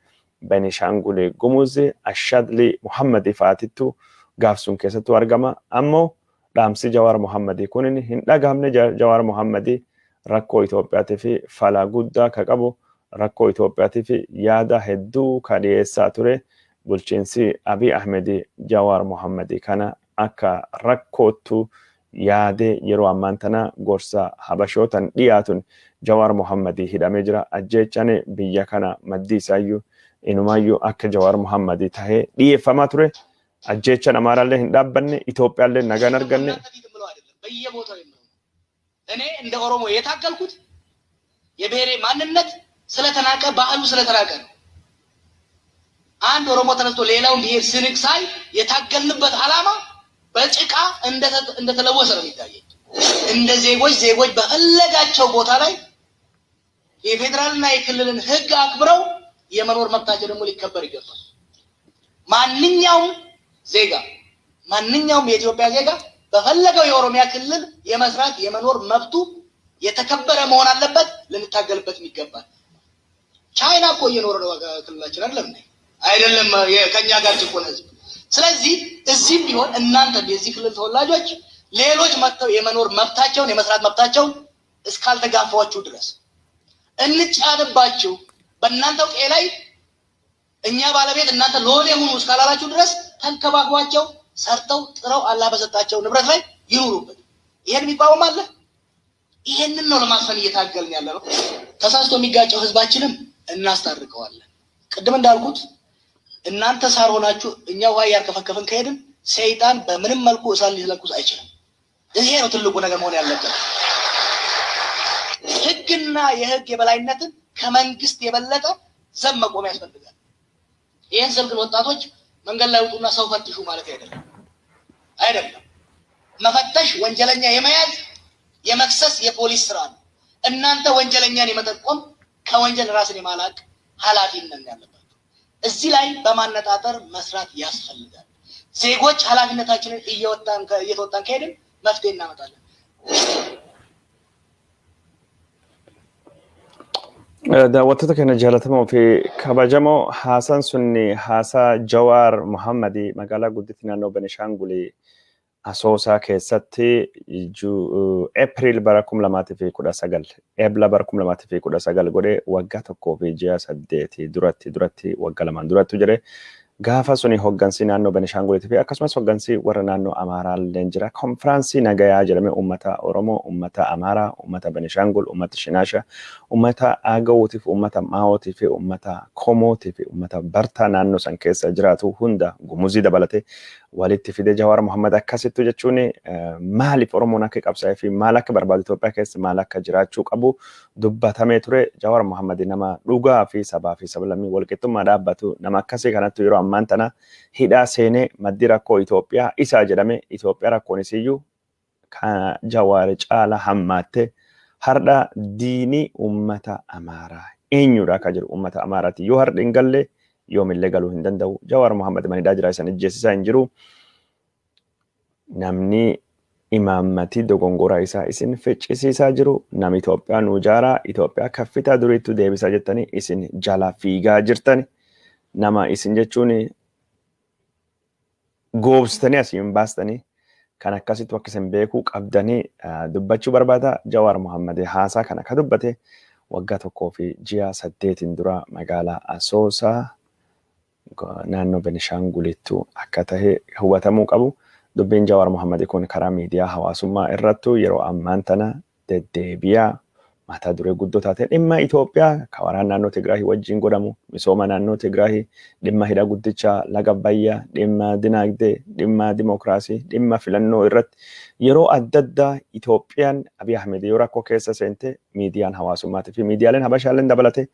Benishaangul Gumuzii Ashadli Mohammadii faatittu gaaf sun keessattuu argama. Ammoo dhaamsi Jawaar Mohammadii kun hin dhagahamne. Jawaar Mohammadii rakkoo Itoophiyaatii fi fala guddaa ka qabu rakkoo Itoophiyaatii fi yaada hedduu ka dhiyeessaa ture. Bulchiinsi Abiy Ahmedii Jawaar Mohammadii kana akka rakkootu yaade yeroo ammaan tana gorsa habashootan dhiyaatun Jawaar Mohammadii hidhamee jira. Ajjechaan biyya kana maddii isaayyuu inumayyuu akka Jawaar Muhammadii tahee dhiyeeffamaa ture. Ajjechaan Amaaraallee hin dhaabbanne, Itoophiyaallee nagaan arganne. በየቦታው የምለው እኔ እንደ ኦሮሞ የታገልኩት የብሔሬ ማንነት ስለተናቀ ባህሉ ስለተናቀ ነው። አንድ ኦሮሞ ተነስቶ ሌላውን ብሔር ስንቅ ሳይ የታገልንበት ዓላማ በጭቃ እንደተለወሰ ነው የሚታየኝ። እንደ ዜጎች በፈለጋቸው ቦታ ላይ የፌደራልና የክልልን ህግ አክብረው የመኖር መብታቸው ደግሞ ሊከበር ይገባል። ማንኛውም የኢትዮጵያ ዜጋ በፈለገው የኦሮሚያ ክልል የመስራት የመኖር መብቱ የተከበረ መሆን አለበት። ልንታገልበት ይገባል። ቻይና እኮ እየኖረ ነው ክልላችን አይደለም ከኛ ጋር ጭቆና ህዝብ። ስለዚህ እዚህም ቢሆን እናንተ የዚህ ክልል ተወላጆች ሌሎች መጥተው የመኖር መብታቸውን የመስራት መብታቸውን እስካልተጋፋችሁ ድረስ እንጫንባችሁ በእናንተው ቄ ላይ እኛ ባለቤት እናንተ ሎሌ ሁኑ እስካላላችሁ ድረስ ተንከባክቧቸው ሰርተው ጥረው አላህ በሰጣቸው ንብረት ላይ ይኑሩበት። ይሄን የሚቃወም አለ? ይሄንን ነው ለማስፈን እየታገልን ያለ ነው። ተሳስቶ የሚጋጨው ህዝባችንም እናስታርቀዋለን። ቅድም እንዳልኩት እናንተ ሳር ሆናችሁ እኛ ውሃ ያርከፈከፈን ከሄድን ሰይጣን በምንም መልኩ እሳት ሊለኩስ አይችልም። ይሄ ነው ትልቁ ነገር መሆን ያለበት። ህግና የህግ የበላይነትን ከመንግስት የበለጠ ዘብ መቆም ያስፈልጋል። ይሄን ስልክን ወጣቶች መንገድ ላይ ወጡና ሰው ፈትሹ ማለት አይደለም። መፈተሽ ወንጀለኛ የመያዝ የመክሰስ የፖሊስ ስራ ነው። እናንተ ወንጀለኛን የመጠቆም ከወንጀል ራስን የማላቅ ኃላፊነት ያለባችሁ። እዚህ ላይ በማነጣጠር መስራት ያስፈልጋል። ዜጎች ኃላፊነታችንን እየተወጣን ከሄድን መፍትሄ እናመጣለን። daawwattoota keenya jaalatamoo fi kabajamoo haasaan sunni haasaa Jawaar Muhammadii magaalaa guddittii naannoo Benishaangul Asoosaa keessatti Eepiriil bara 2019 eebla bara 2019 godhee waggaa tokkoo fi ji'a 8 duratti waggaa 2 duratti jedhee gaafa suni hoggansi naannoo Benishaangulitti fi akkasumas hoggansi warra naannoo Amaaraallee jira. Konfiraansii nagayaa jedhame uummata Oromoo, uummata Amaaraa, uummata Benishaangul, uummata Shinaasha, uummata Agawuutiif, uummata Maawootii fi uummata Komootii fi uummata Bartaa naannoo san keessa jiraatu hunda gumuzii dabalatee walitti fide Jawaar Muhammad akkasittu jechuun maaliif Oromoon akka qabsaa'ee fi maal akka barbaadu Itoophiyaa keessa maal akka jiraachuu qabu dubbatamee ture. Jawaar Muhammad nama dhugaa fi sabaa fi sablammii walqixxummaa dhaabbatu nama akkasii kanatti yeroo ammaan tana hidhaa seenee maddi rakkoo Itoophiyaa isaa jedhame Itoophiyaa rakkoon isiyyuu kan Jawaar caala hammaatte har'a diinii uummata Amaaraa eenyudha akka jiru uummata Amaaraati yoo har'a hin galle yoomillee galuu hin danda'u. Jawaar Muhammad manidhaa jira isan ijjeessisaa hin jiru. Namni imaammati dogongora isaa isin ficcisiisaa jiru. Namni Itoophiyaa nu jaaraa Itoophiyaa kaffitaa duriitti deebisaa jettanii isin jala fiigaa jirtani. Nama isin jechuun goobsitanii asiin baastanii kan akkasitti akka isin beekuu qabdanii dubbachuu barbaada. Jawaar Muhammad haasaa kana ka dubbate waggaa tokkoo fi ji'a 8 dura magaalaa Asoosaa naannoo Benishaangulittu akka tahe hubatamuu qabu. Dubbiin Jawaar Muhammad kun karaa miidiyaa hawaasummaa irrattu yeroo ammaan tana deddeebiyaa mata duree guddoo taate dhimma Itoophiyaa ka waraana naannoo Tigraahii wajjin godhamu misooma naannoo Tigraahii dhimma hidha guddicha laga Abbayyaa dhimma dinagdee dhimma dimokiraasii dhimma filannoo irratti yeroo adda addaa Itoophiyaan Abiy Ahmed yoo rakkoo keessa seente miidiyaan hawaasummaatii fi miidiyaaleen habashaaleen dabalate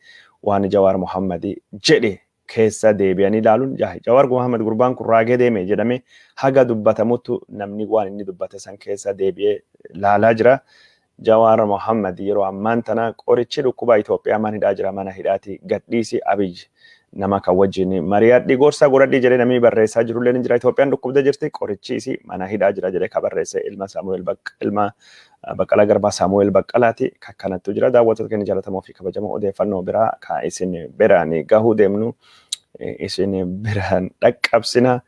waan Jawaar Muhammad jedhe keessa deebi'anii ilaaluun Jawaar Muhammad gurbaan kun raagee deeme jedhame haga dubbatamutti namni waan inni dubbate san keessa deebi'ee laalaa jira. Jawaar Muhammad yeroo ammaan tana qorichi dhukkuba Itoophiyaa man hidhaa jira mana hidhaati gadhiisi Abiy nama kan wajjin mari'adhi gorsa godhadhi jedhee namni barreessaa jirullee ni jira. Itoophiyaan dhukkubda jirti qorichi mana hidhaa jira jedhee ka barreesse ilma Baqqalaa Garbaa Saamu'eel Baqqalaati kanattu jira. Daawwattoota keenya jaalatamoo fi kabajamoo odeeffannoo biraa ka isin biraan gahuu deemnu isin biraan dhaqqabsina.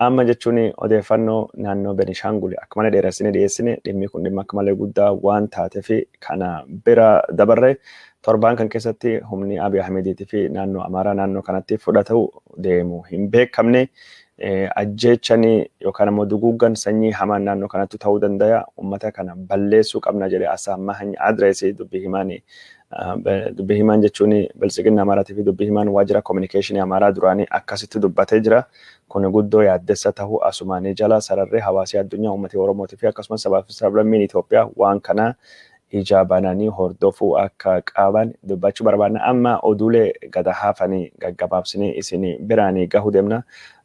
Amma jechuun odeeffannoo naannoo Benishaangul akka malee dheeressine dhiyeessine dhimmi kun dhimma akka malee guddaa waan taateef kana bira dabarre torbaan kan keessatti humni Abiy Ahmediitii fi naannoo Amaaraa naannoo kanatti fudhatu deemu hin beekamne. Ajjechanii yookaan immoo duguuggan sanyii hamaan naannoo kanatti ta'uu danda'a. Uummata kana balleessuu qabna jedhee Asaammaa Hanya adreesii dubbii himaanii dubbii himaan jechuun bilisiginna Amaaraatii fi dubbii himaan waajjira kominikeeshinii Amaaraa duraanii akkasitti dubbatee jira. Kun guddoo yaaddessa ta'uu asumaanii jala sararree hawaasii addunyaa uummatni Oromootii fi akkasumas sabaa fi sablammiin Itoophiyaa waan kana ija bananii hordofuu akka qaban dubbachuu barbaadna. Amma oduulee gada hafanii gaggabaabsinee isin biraanii gahuu deemna.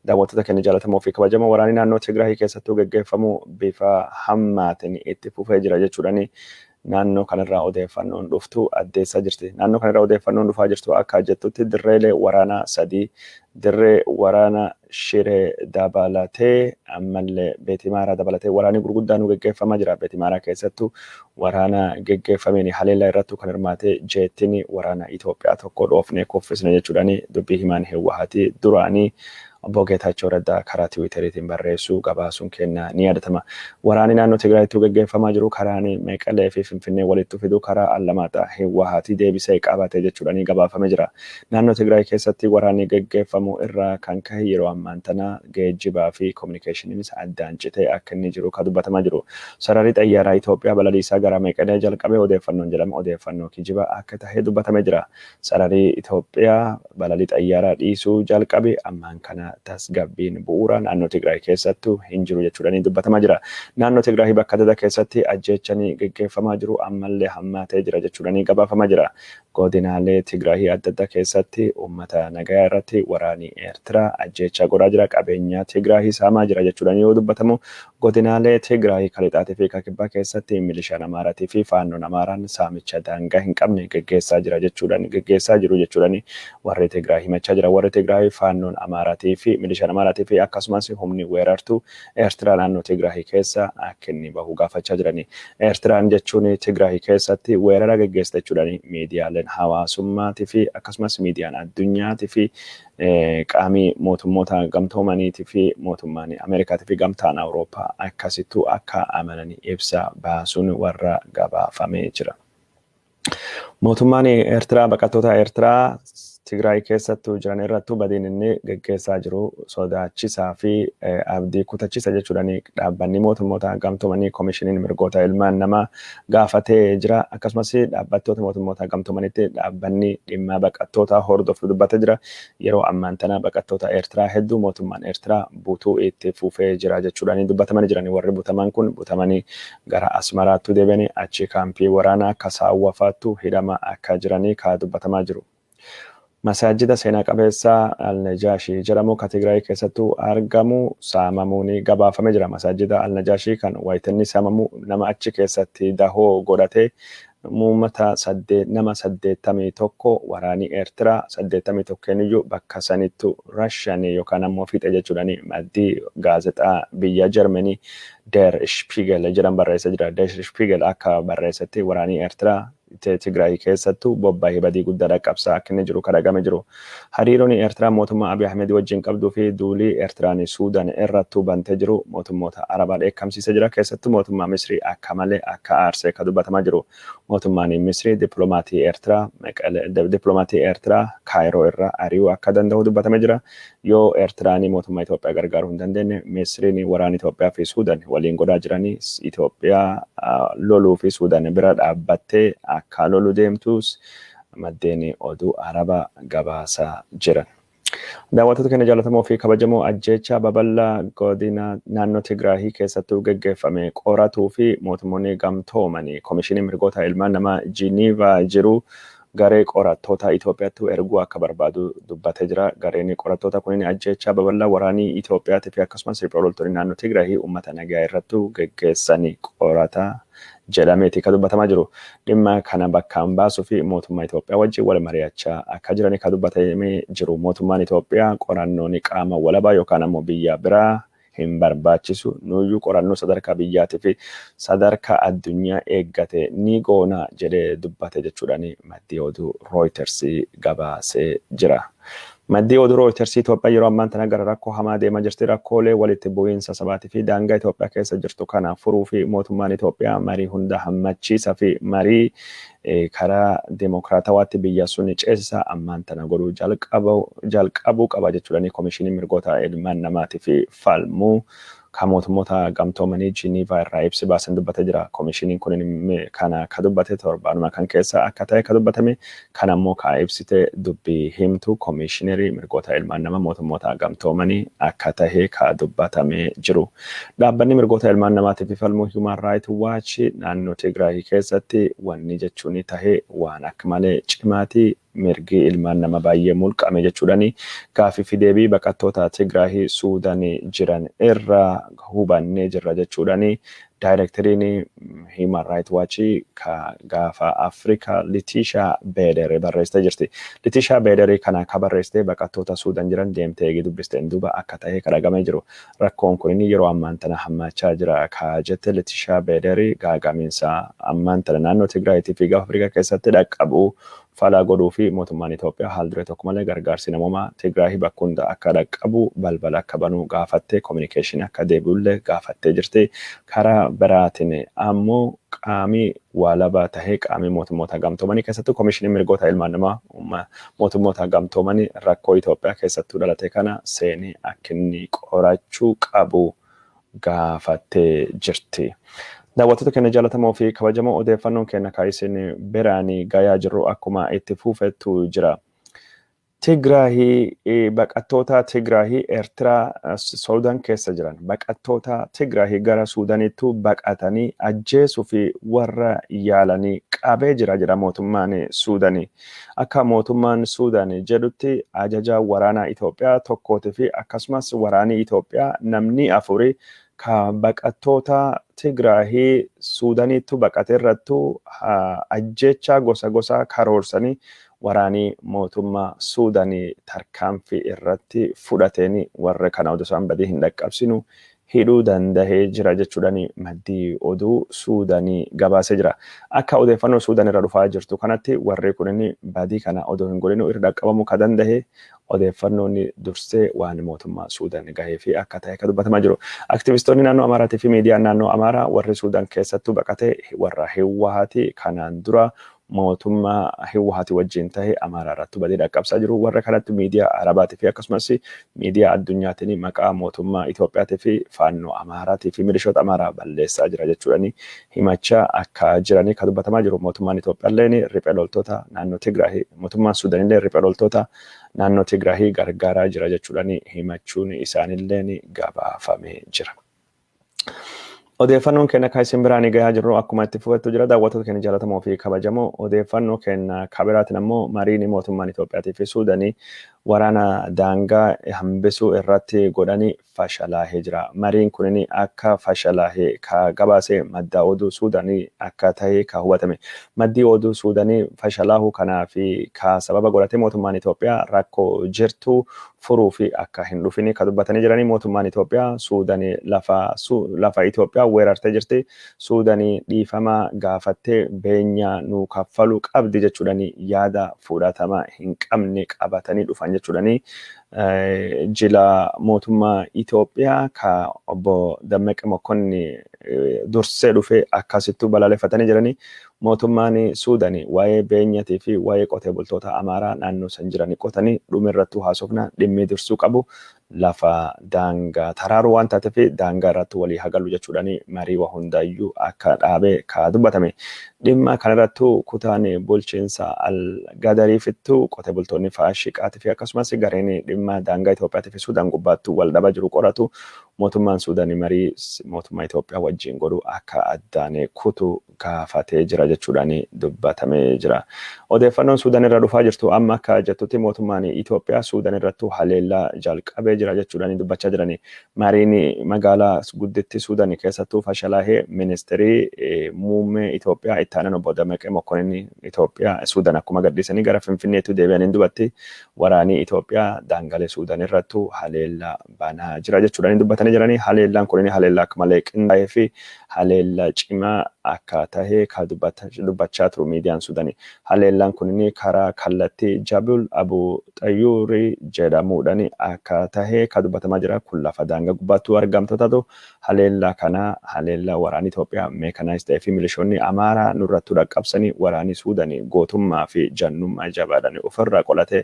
Daawwattoota keenya jaallatamoo fi kabajamoo waraanni naannoo Tigraahii keessattuu gaggeeffamu bifa hammaatiin itti fufee jira jechuudhaani naannoo kanarraa odeeffannoon dhuftu addeessaa jirti. Naannoo kanarraa odeeffannoon dhufaa jirtu akka jettutti dirreelee waraanaa 3 dirree waraana Shiree dabalatee ammallee Beetimaaraa dabalatee waraanni gurguddaan gaggeeffamaa jira. Beetimaaraa keessattuu waraana gaggeeffameen haleellaa irrattuu kan hirmaate jeettiin waraana Itoophiyaa tokko dhoofnee kuffisne jechuudhaani dubbii himaan Hewwahatii duraanii obbo Geetaachoo Raddaa karaa Tiwiiteriitiin barreessuu gabaasuun kenna ni yaadatama. Waraanni naannoo Tigraayitti gaggeeffamaa jiru karaan Meeqalee fi Finfinnee walitti fiduu karaa Allamaaxaa Hewwahatii deebisee qabatee jechuudhaani gabaafamee jira. Naannoo Tigraay keessatti waraanni gaggeeffamu irraa kan ka'e yeroo ammaan tana geejjibaa fi kominikeeshiniinis addaan citee akka inni jiru kan dubbatamaa jiru. Sararri xayyaaraa Itoophiyaa balaliisaa gara Meeqalee jalqabee odeeffannoon jedhama. Odeeffannoo kijibaa akka ta'e dubbatamee jira. Sararri Itoophiyaa balalii xayyaaraa dhiisuu jalqabe ammaan kana tasgabbiin bu'uura naannoo Tigraay keessattuu hin jiru jechuudhaani dubbatamaa jira. Naannoo Tigraay bakka adda keessatti ajjechanii gaggeeffamaa jiru ammallee hammaatee jira jechuudhaani gabaafamaa jira. Godinaalee Tigraay adda addaa keessatti uummata nagayaa irratti waraanni Eertiraa ajjechaa godhaa jira. Qabeenya Tigraay saamaa jira jechuudhaani yoo dubbatamu godinaalee Tigraay kalixaatii fi kibbaa keessatti milishaan Amaaraatii fi faannoon Amaaraan saamicha daangaa hin qabne gaggeessaa jira jechuudhaani gaggeessaa jiru jechuudhaani warri Tigraay himachaa jira. Warri Tigraay faannoon Amaaraatii fi milishaan Amaaraatii fi akkasumas humni weerartuu Eertiraa naannoo Tigraay keessa akka inni bahu gaafachaa jirani. Eertiraan jechuun Tigraay keessatti weerara gaggeessa jechuudhaani miidiyaaleen hawaasummaatii fi akkasumas miidiyaan addunyaatii fi qaamii mootummoota gamtoomaniitii fi mootummaan Ameerikaatii fi gamtaan Awurooppaa akkasittuu akka amananii ibsa baasuun warra gabaafamee jira. Mootummaan Eertiraa baqattoota Eertiraa Tigraay keessattuu jiran irrattuu badiin inni gaggeessaa jiru sodaachisaa fi abdii kutachiisa jechuudhaani dhaabbanni mootummoota gamtoomanii koomishiniin mirgoota ilmaan namaa gaafatee jira. Akkasumas dhaabbattoota mootummoota gamtoomanitti dhaabbanni dhimma baqattoota hordofu dubbatee jira. Yeroo ammaan tana baqattoota Eertiraa hedduu mootummaan Eertiraa butuu itti fufee jira jechuudhaani dubbatamanii jiran. Warri butaman kun butamanii gara Asmaraattuu deebi'anii achi kaampii waraanaa akka Saawwafaattuu hidhama akka jiranii kan dubbatamaa jiru. Masaajida seenaa qabeessaa Al-Najaashii jedhamu kan Tigraay keessattuu argamu saamamuun gabaafamee jira. Masaajida Al-Najaashii kan wayitinni saamamu nama achi keessatti dahoo godhatee nama 81 waraanii Eertiraa 81 iyyuu bakka sanittu rashanii yookaan ammoo fiixe jechuudhaani maddii gaazexaa biyya Jarmanii Der Spiegel jedhan barreessa jira. Der Spiegel akka barreessatti waraanii Eertiraa Tigraay keessattuu bobba'ee badii guddaa qabsaa akka inni jiru kadhagame jiru. Hariiroon Eertiraa mootummaa Abiy Ahmed wajjin qabduu fi duulii Eertiraan Suudaan irrattuu bantee jiru mootummoota Arabaa dheekkamsiisee jira. Keessattuu mootummaa Misrii akka malee akka aarsee kan dubbatamaa jiru. Mootummaan Misrii dippiloomatii Eertiraa Kaayiroo irraa ari'uu akka danda'u dubbatamee jira. Yoo Eertiraan mootummaa Itoophiyaa gargaaruu hin dandeenye Misriin waraana Itoophiyaa fi Suudaan waliin godhaa jiranii Itoophiyaa loluu fi Suudaan bira dhaabbattee akka lolu deemtus maddeen oduu Arabaa gabaasaa jiran. Daawwattoota keenya jaallatamoo fi kabajamoo ajjechaa babal'aa godina naannoo Tigraay keessattuu gaggeeffame qoratuu fi mootummoonni gamtoomanii koomishinii mirgoota ilmaan namaa Jiiniivaa jiru garee qorattoota Itoophiyaatti erguu akka barbaadu dubbatee jira. Gareen qorattoota kunniin ajjechaa babal'aa waraanii Itoophiyaatti fi akkasumas loltoonni naannoo Tigraay uummata nagaa irratti gaggeessanii qorataa jedhameeti kan dubbatamaa jiru. Dhimma kana bakkaan baasuu fi mootummaa Itoophiyaa wajjin wal mari'achaa akka jiran kan dubbatamee jiru. Mootummaan Itoophiyaa qorannoon qaama walabaa yookaan ammoo biyya biraa hin barbaachisu. Nuyyuu qorannoo sadarkaa biyyaatii fi sadarkaa addunyaa eeggate ni goona jedhee dubbate jechuudhaani maddii oduu Reuters gabaasee jira. Maddii oduu Reuters Itoophiyaa yeroo ammaan tana gara rakkoo hamaa deemaa jirti. Rakkoolee walitti bu'iinsa sabaatii fi daangaa Itoophiyaa keessa jirtu kana furuu fi mootummaan Itoophiyaa marii hunda hammachiisa fi marii karaa demokraatawaatti biyya sun ceesisaa ammaan tana godhuu jalqabuu qaba jechuudhaani koomishinii mirgoota ilmaan namaatii fi falmuu kan mootummoota gamtoomanii Geneva irraa ibsi baasan dubbatee jira. Koomishiniin kun kana ka dubbate torbaanuma kan keessa akka ta'e ka dubbatame kan ammoo ka ibsite dubbii himtu koomishinerii mirgoota ilmaan namaa mootummoota gamtoomanii akka ta'e ka dubbatame jiru. Dhaabbanni mirgoota ilmaan namaatiif falmu Human Rights Watch naannoo Tigraay keessatti wanni jechuun ta'e waan akka malee cimaati. Mirgi ilmaan nama baay'ee mulqame jechuudhani gaaffii fi deebii baqattoota Tigraay Suudaan jiran irraa hubannee jirra jechuudhani daayirektariin Human Rights Watch ka gaafa Afrikaa Litishaa Beeder barreessitee jirti. Litishaa Beeder kana ka barreessitee baqattoota Suudaan jiran deemtee eegi dubbisteen duuba akka ta'e kadhagamee jiru. Rakkoon kun yeroo ammaan tana hammachaa jira ka jette Litishaa Beeder gaagamiinsa ammaan tana naannoo Tigraayitii fi gaafa Afrikaa keessatti dhaqqabu falaa godhuu fi mootummaan Itoophiyaa haal duree tokko malee gargaarsi namoomaa Tigraay bakka hunda akka dhaqqabu balbala akka banuu gaafattee kominikeeshinii akka deebi'ullee gaafattee jirti. Karaa biraatiin ammoo qaamii walabaa tahee qaamii mootummoota gamtoomanii keessattuu koomishinii mirgoota ilmaan namaa mootummoota gamtoomanii rakkoo Itoophiyaa keessattuu dhalate kana seenii akka inni qorachuu qabu gaafattee jirti. Daawwattoota keenya jaallatamoo fi kabajamoo odeeffannoon keenya ka'isin biraanii gayaa jirru akkuma itti fufettu jira. Tigraay baqattoota Tigraay Eertiraa Suudaan keessa jiran baqattoota Tigraay gara Suudaaniitti baqatanii ajjeesuu fi warra yaalanii qabee jira mootummaan Suudaanii. Akka mootummaan Suudaanii jedhutti ajajaa waraanaa Itoophiyaa tokkootii fi akkasumas waraanii Itoophiyaa namni afuri ka baqattoota Tigraay Suudaaniitti baqate irrattu ajjechaa gosa karoorsanii waraanii mootummaa Suudaanii tarkaanfii irratti fudhateeni warra kana oduu isaan badii hin dhaqqabsinu hidhuu dandahee jira jechuudhani maddii oduu Suudaanii gabaasee jira. Akka odeeffannoo Suudaan irra dhufaa jirtu kanatti warri kunin badii kana oduu hin godhinu irra dhaqqabamuu ka dandahe odeeffannoon dursee waan mootummaa Suudaan gahee fi akka ta'e ka dubbatamaa jiru. Aktivistoonni naannoo Amaaraa fi miidiyaan naannoo Amaaraa warri Suudaan keessattuu baqate warra Hiwwaati kanaan dura mootummaa Hiwwaati wajjin ta'e Amaaraa irratti badii dhaqqabsaa jiru. Warra kanatti miidiyaa Arabaatii fi akkasumas miidiyaa addunyaatiin maqaa mootummaa Itoophiyaatii fi faannoo Amaaraatii fi milishoota Amaaraa balleessaa jira jechuudhani himachaa akka jiranii ka dubbatamaa jiru. Mootummaan Itoophiyaallee riphee loltoota naannoo Tigraay mootummaan Suudaanillee riphee loltoota naannoo Tigraay gargaaraa jira jechuudhani himachuun isaanillee gabaafamee jira. Odeeffannoon keenya ka'isin biraanii gahaa jirru akkuma itti fufettu jira. Daawwattoota keenya jaallatamoo fi kabajamoo odeeffannoo keenya kabiraatiin ammoo mariin mootummaan Itoophiyaatii fi Suudaanii waraana daangaa hambisuu irratti godhanii fashalaahee jira. Mariin kunin akka fashalaahee ka gabaasee madda oduu Suudaanii akka ta'e ka hubatame. Maddi oduu Suudaanii fashalaahuu kanaa fi ka sababa godhatee mootummaan Itoophiyaa rakkoo jirtu furuu fi akka hin dhufini ka dubbatanii jiranii mootummaan Itoophiyaa Suudaanii lafa Itoophiyaa weerartee jirti. Suudaanii dhiifama gaafattee beenyaa nu kaffaluu qabdi jechuudhani yaada fudhatama hin qabne qabatanii dhufan jechuudhani jila mootummaa Itoophiyaa ka obbo Dammaqee Mokonnin dursee dhufe akkasittuu balaaleffatanii jiranii mootummaan Suudaanii waa'ee beenyatii fi waa'ee qotee bultoota Amaaraa naannoo san jiranii qotanii dhumirrattuu haasofna dhimmi dursuu qabu lafa daangaa taraaruu waan taateef daangaa irratti walii hagalu jechuudhani marii waa hundaayyuu akka dhaabee ka dubbatame. Dhimma kanarrattuu kutaan bulchiinsa Al-Gadariifittuu qotee bultoonni faashiqaatii fi akkasumas gareen dhimma daangaa Itoophiyaatii fi Suudaan gubbaattuu wal dhabaa jiru qoratu mootummaan Suudaanii marii mootummaa Itoophiyaa wajjin godhu akka addaan kutu gaafatee jira jechuudhani dubbatamee jira. Odeeffannoon Suudaan irra dhufaa jirtu amma akka jettutti mootummaan Itoophiyaa Suudaan irrattuu haleellaa jalqabee jira jechuudhani dubbachaa jirani. Mariin magaalaa guddittii Suudaanii keessattuu fashalaahee ministeerii muummee Itoophiyaa itti aanan obbo Dammaqee Mokonnin Itoophiyaa Suudaan akkuma gadhiisanii gara Finfinneetti deebi'anii dubbatti waraanii Itoophiyaa daangalee Suudaan irrattuu haleellaa banaa jira jechuudhani dubbatanii jiranii. Haleellaan kunin haleellaa akka malee qindaa'ee fi haleellaa cimaa akka tahee ka dubbachaa turu miidiyaan Suudaanii. Haleellaan kunini karaa kallattii Jabul Abu Xayyuuri jedhamuudhaan akka tahee ka dubbatamaa jira. Kun lafa daangaa gubbaattuu argamtootatu haleellaa kana haleellaa waraana Itoophiyaa meekanaayis ta'ee fi milishoonni Amaaraa nurrattuu dhaqqabsanii waraanni Suudaanii gootummaa fi jannummaa jabaadhaan ofirraa qolatee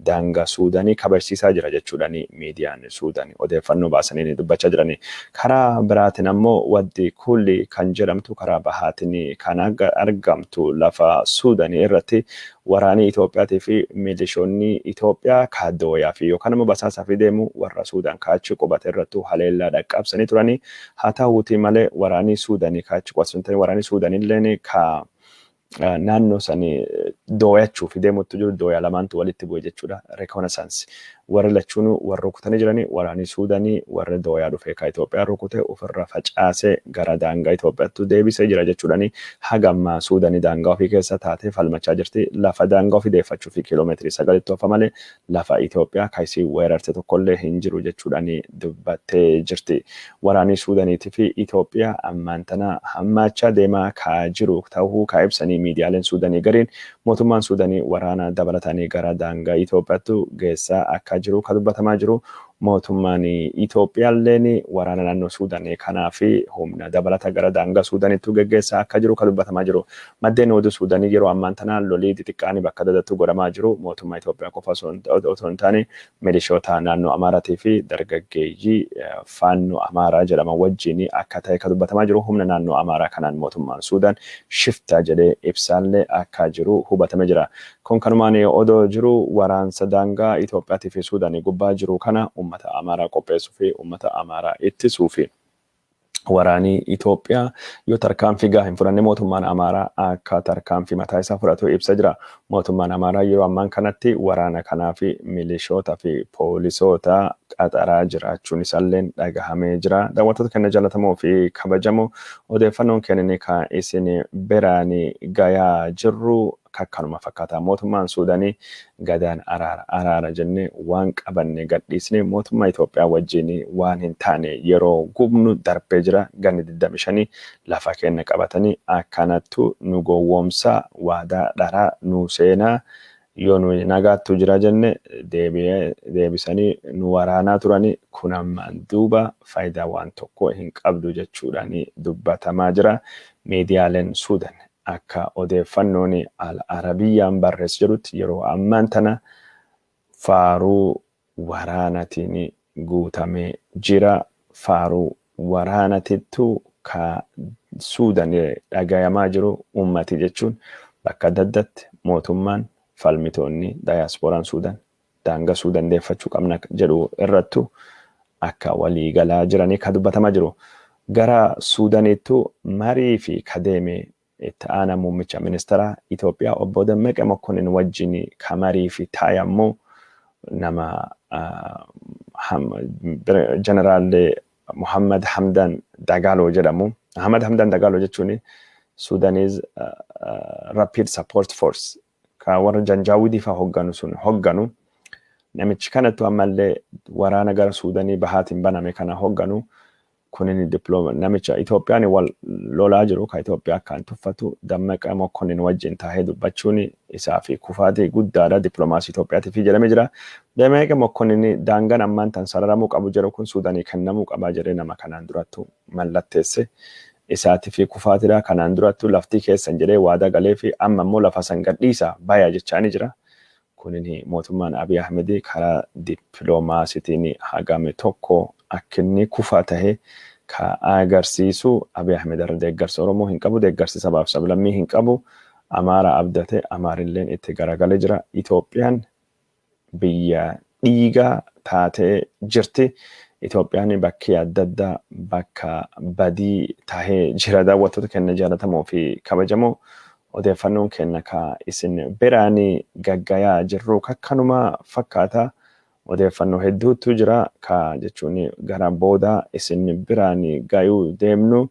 daangaa Suudaanii kabachiisaa jira jechuudhaan miidiyaan Suudaanii odeeffannoo baasanii dubbachaa jiranii. Karaa biraatiin ammoo waddi kulli kan jedhamtu karaa bahaatiin kan argamtu lafa Suudaanii irratti waraanni Itoophiyaatii fi milishoonni Itoophiyaa kaadooyaa fi yookaan immoo basaasaa fi deemu warra Suudaan kaachi qubate irrattu haleellaa dhaqqabsanii turanii. Haa ta'uutii malee waraanni Suudaanii kaachi qubate waraanni Suudaanii illee ka naannoo sanii dooyachuu fi deemutti jiru dooyaa lamaantu walitti bu'e jechuudha. Rekonesansi warra lachuun warra rukutanii jiranii waraanni Suudaanii warra dooyaa dhufee ka Itoophiyaa rukute ofirra facaasee gara daangaa Itoophiyaatti deebisee jira jechuudhaan hagamma Suudaanii daangaa ofii keessa taatee falmachaa jirti. Lafa daangaa ofii deeffachuu fi kiiloomeetirii 9 toffa malee lafa Itoophiyaa kaayisii weerarte tokkollee hin jiru jechuudhaan dubbattee jirti. Waraanni Suudaaniitii fi Itoophiyaa ammaan tana hammaachaa deemaa ka jiru ta'uu ka ibsanii miidiyaaleen Suudaanii gariin mootummaan Suudaanii waraana dabalatanii gara daangaa Itoophiyaatti geessaa akka jiru ka dubbatamaa jiru. Mootummaan Itoophiyaalleen waraana naannoo Suudaanii kanaa fi humna dabalata gara daangaa Suudaaniitti geggeessaa akka jiru ka dubbatamaa jiru. Maddeen oduu Suudaanii yeroo ammaan tana lolii xixiqqaan bakka dadattuu godhamaa jiru. Mootummaa Itoophiyaa qofa osoo hin taane milishoota naannoo Amaaraatii fi dargaggeeyyii faannoo Amaaraa jedhaman wajjin akka ta'e ka dubbatamaa jiru. Humna naannoo Amaaraa kanaan mootummaan Suudaan shiftaa jedhee ibsaallee akka jiru hubatamee jira. Kun kanumaan odoo jiru waraansa daangaa Itoophiyaatii fi Suudaanii gubbaa jiru kana ummata Amaaraa qopheessuu fi ummata Amaaraa ittisuu fi waraanii Itoophiyaa yoo tarkaanfii gahaa hin fudhanne mootummaan Amaaraa akka tarkaanfii mataa isaa fudhatu ibsa jira. Mootummaan Amaaraa yeroo ammaan kanatti waraana kanaa fi milishoota fi poolisoota qaxaraa jiraachuun isaallee dhagahamee jira. Daawwattoota keenya jaallatamoo fi kabajamoo odeeffannoon kennine kan isin biraan gayaa jirru kakkanuma fakkaata. Mootummaan Suudaanii gadaan araara jennee waan qabanne gadhiisne mootummaa Itoophiyaa wajjin waan hin taane yeroo gubnu darbee jira. Ganni 25 lafa keenya qabatanii akkanattu nu gowwoomsaa waadaa dharaa nu seenaa yoo nu nagaattu jira jenne deebisanii nu waraanaa turanii kun ammaan duuba faayidaa waan tokko hin qabdu jechuudhaan dubbatamaa jira. Miidiyaaleen Suudaan akka odeeffannoon al-arabiyyaan barreessu jedhutti yeroo ammaan tana faaruu waraanatiin guutamee jira. Faaruu waraanatittu ka Suudaan dhagayamaa jiru ummati jechuun bakka daddatti mootummaan falmitoonni daayaaspooraan Suudaan daangaa Suudaan deeffachuu qabna jedhu irrattu akka walii galaa jiranii ka dubbatamaa jiru. Gara Suudaaniittu marii fi kadeemee itti aanaa muummicha ministeera Itoophiyaa obbo Dammeqee Mokkonnen wajjin ka marii fi taayammoo nama Jeneraal Muhammad Hamdan Dagalo jedhamu. Muhammad Hamdan Dagalo jechuun Sudanese Rapid Support Force ka warra Janjaawidii fa'aa hogganu sun hogganu. Namichi kanattu ammallee waraana gara Suudaanii bahaatiin baname kana hogganu. Kunin diploma namicha Itoophiyaan wal lolaa jiru ka Itoophiyaa kan tuffatu Dammeqee Mokkonnen wajjin taa'ee dubbachuun isaa fi kufaatii guddaadha diplomaasii Itoophiyaatiif jedhamee jira. Dammeqee Mokkonnen daangaan ammaan tan sararamuu qabu jedhu kun Suudaanii kennamuu qabaa jedhee nama kanaan durattu mallatteesse. Isaatii fi kufaatiidha kanaan durattu laftii keessan jedhee waadaa galee fi amma immoo lafa san gadhiisa bayaa jechaanii jira. Kunin mootummaan Abiy Ahmed karaa dippiloomaasiitiin hagame tokko akka inni kufaa tahee ka agarsiisu. Abiy Ahmed irra deeggarsa Oromoo hin qabu, deeggarsa sabaaf sablammii hin qabu. Amaara abdate Amaarilleen itti garagalee jira. Itoophiyaan biyya dhiigaa taatee jirti. Itoophiyaan bakki adda addaa bakka badii tahee jira. Daawwattoota keenya jaallatamoo fi kabajamoo odeeffannoon keenya ka isin biraan gaggayaa jirru kakkanuma fakkaata. Odeeffannoo hedduutu jira ka jechuun gara booda isin biraan gayuu deemnu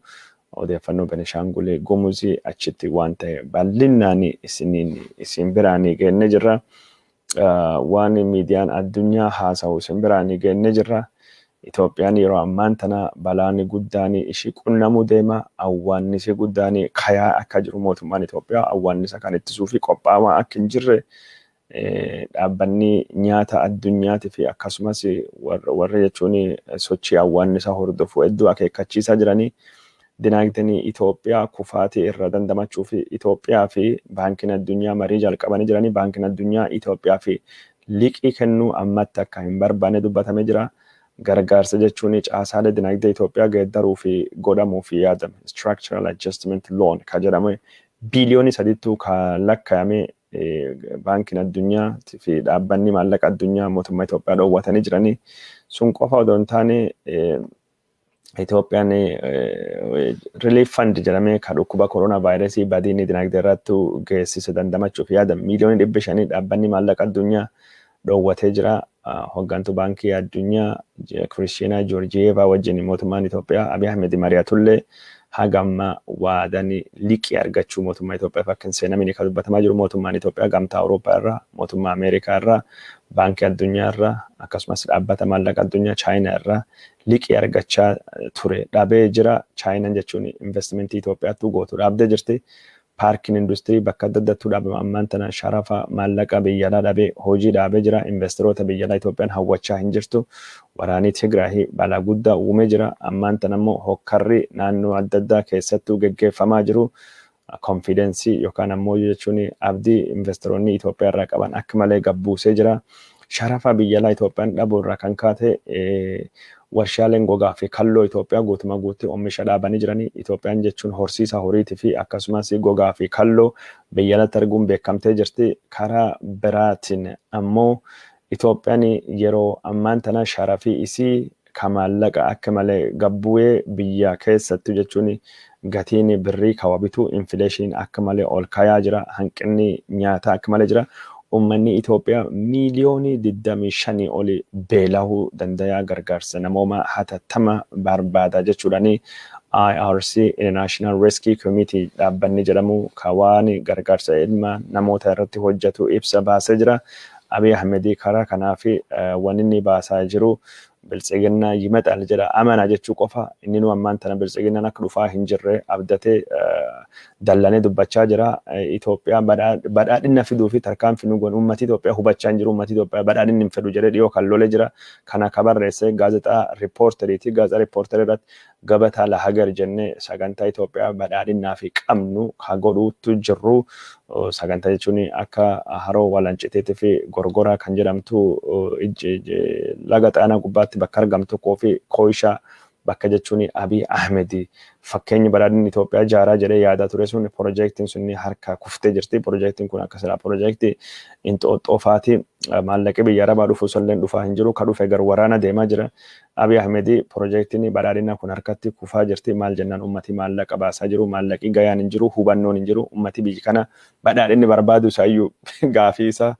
odeeffannoo Benishaangul gummuzii achitti waan ta'e bal'inaan isin biraan geenne jirra. Waan miidiyaan addunyaa haasa'u isin biraan geenne jirra. Itoophiyaan yeroo ammaan tana balaani guddaan ishii qunnamuu deema. Awwaannisi guddaan kayaa akka jiru mootummaan Itoophiyaa awwaannisa kan ittisuu fi qophaa'aa akka hin jirre dhaabbanni nyaata addunyaati fi akkasumas warra jechuun sochii awwaannisa hordofu hedduu akeekkachiisaa jiranii. Dinagdeen Itoophiyaa kufaatii irra dandamachuu fi Itoophiyaa fi baankiin addunyaa marii jalqabanii jiranii. Baankiin addunyaa Itoophiyaa fi liqii kennuu ammatti akka hin barbaanne dubbatamee jira. Gargaarsa jechuun caasaalee dinagdee Itoophiyaa geeddaruu fi godhamuu fi yaadame structural adjustment loan kan jedhamu biiliyoonii 3 kan lakkaa'ame baankiin addunyaa fi dhaabbanni maallaqa addunyaa mootummaa Itoophiyaa dhoowwatanii jiranii. Sun qofa odoo hin taane Itoophiyaan relief fund jedhamee kan dhukkuba koronaa vaayirasii badiin dinagdee irratti geessise dandamachuuf yaadame miiliyoonii 500 dhaabbanni maallaqa addunyaa dhoowwatee jira. Hoggantuu baankii addunyaa Kiristiyaanaa Joorjiyeevaa wajjin mootummaan Itoophiyaa Abiy Ahmed mari'atullee hagamma waadanii liqii argachuu mootummaa Itoophiyaa akka hin seenamne kan dubbatamaa jiru. Mootummaan Itoophiyaa gamtaa Awurooppaa irraa, mootummaa Ameerikaa irraa, baankii addunyaa irraa akkasumas dhaabbata maallaqa addunyaa Chaayinaa irraa liqii argachaa ture dhabee jira. Chaayinaan jechuun investimentii Itoophiyaatti gootu dhabdee jirti. Paarkiin industirii bakka adda addaatti dhaabama ammaan tana sharafa maallaqa biyya alaa dhabee hojii dhabee jira. Investoroota biyya alaa Itoophiyaan hawwachaa hin jirtu. Waraanii Tigraay balaa guddaa uumee jira. Ammaan tana immoo hokkarri naannoo adda addaa keessattuu geggeeffamaa jiru. Konfidensii yookaan ammoo jechuun abdii investoroonni Itoophiyaa irraa qaban akka malee gabbuusee jira. Sharafa biyya alaa Itoophiyaan dhabuu irraa kan kaate warshaaleen gogaa fi kalloo Itoophiyaa guutumaa guutti oomisha dhaabanii jiranii. Itoophiyaan jechuun horsiisa horiitii fi akkasumas gogaa fi kalloo biyya alatti arguun beekamtee jirti. Karaa biraatiin ammoo Itoophiyaan yeroo ammaan tana sharafii isii kan maallaqa akka malee gabbu'ee biyya keessattuu jechuun gatiin birrii kawabitu infleeshin akka malee ol kayaa jira. Hanqinni nyaataa akka malee jira. Uummanni Itoophiyaa miiliyoonii 25 oli beelahuu dandayaa gargaarsa namoomaa hatattama barbaada jechuudhaani. IRC International Rescue Committee dhaabbanni jedhamu kan gargaarsa ilma namoota irratti hojjetu ibsa baasee jira. Abiy Ahmed karaa kanaaf wanni baasaa jiru biltsiginnaa yimaxal jedha. Amana jechuu qofa inni nu ammaan tana biltsiginnaan akka dhufaa hin jirre abdatee dallanee dubbachaa jira. Itoophiyaa badhaadhina fiduu fi tarkaanfii nu goon ummati Itoophiyaa hubachaa hin jiru. Ummati Itoophiyaa badhaadhinni hin fedhu jedhee dhiyoo kan lolee jira. Kana kan barreesse gaazexaa riippoorteriiti. Gaazexaa riippoorterii irratti gabataa lahagar jennee sagantaa Itoophiyaa badhaadhinaa fi qabnu kan godhuutu jirru. Sagantaa jechuun akka haroo walanciteetii fi gorgoraa kan jedhamtu laga xaanaa gubbaatti bakka argamtu koofi kooyishaa bakka jechuun Abiy Ahmed fakkeenyi badhaadhinni Itoophiyaa jaaraa jedhee yaadaa ture sun piroojeektiin sun harka kuftee jirti. Piroojeektiin kun akka silaa piroojeektii inxooxxoofaati maallaqi biyya arabaa dhufu solleen dhufaa hin jiru. Ka dhufe gar waraana deemaa jira. Abiy Ahmed piroojeektiin badhaadhinaa kun harkatti kufaa jirti. Maal jennaan ummati maallaqa baasaa jiru. Maallaqi gayaan hin jiru. Hubannoon hin jiru. Ummati biyyi kana badhaadhinni barbaadu isaayyuu gaafii isa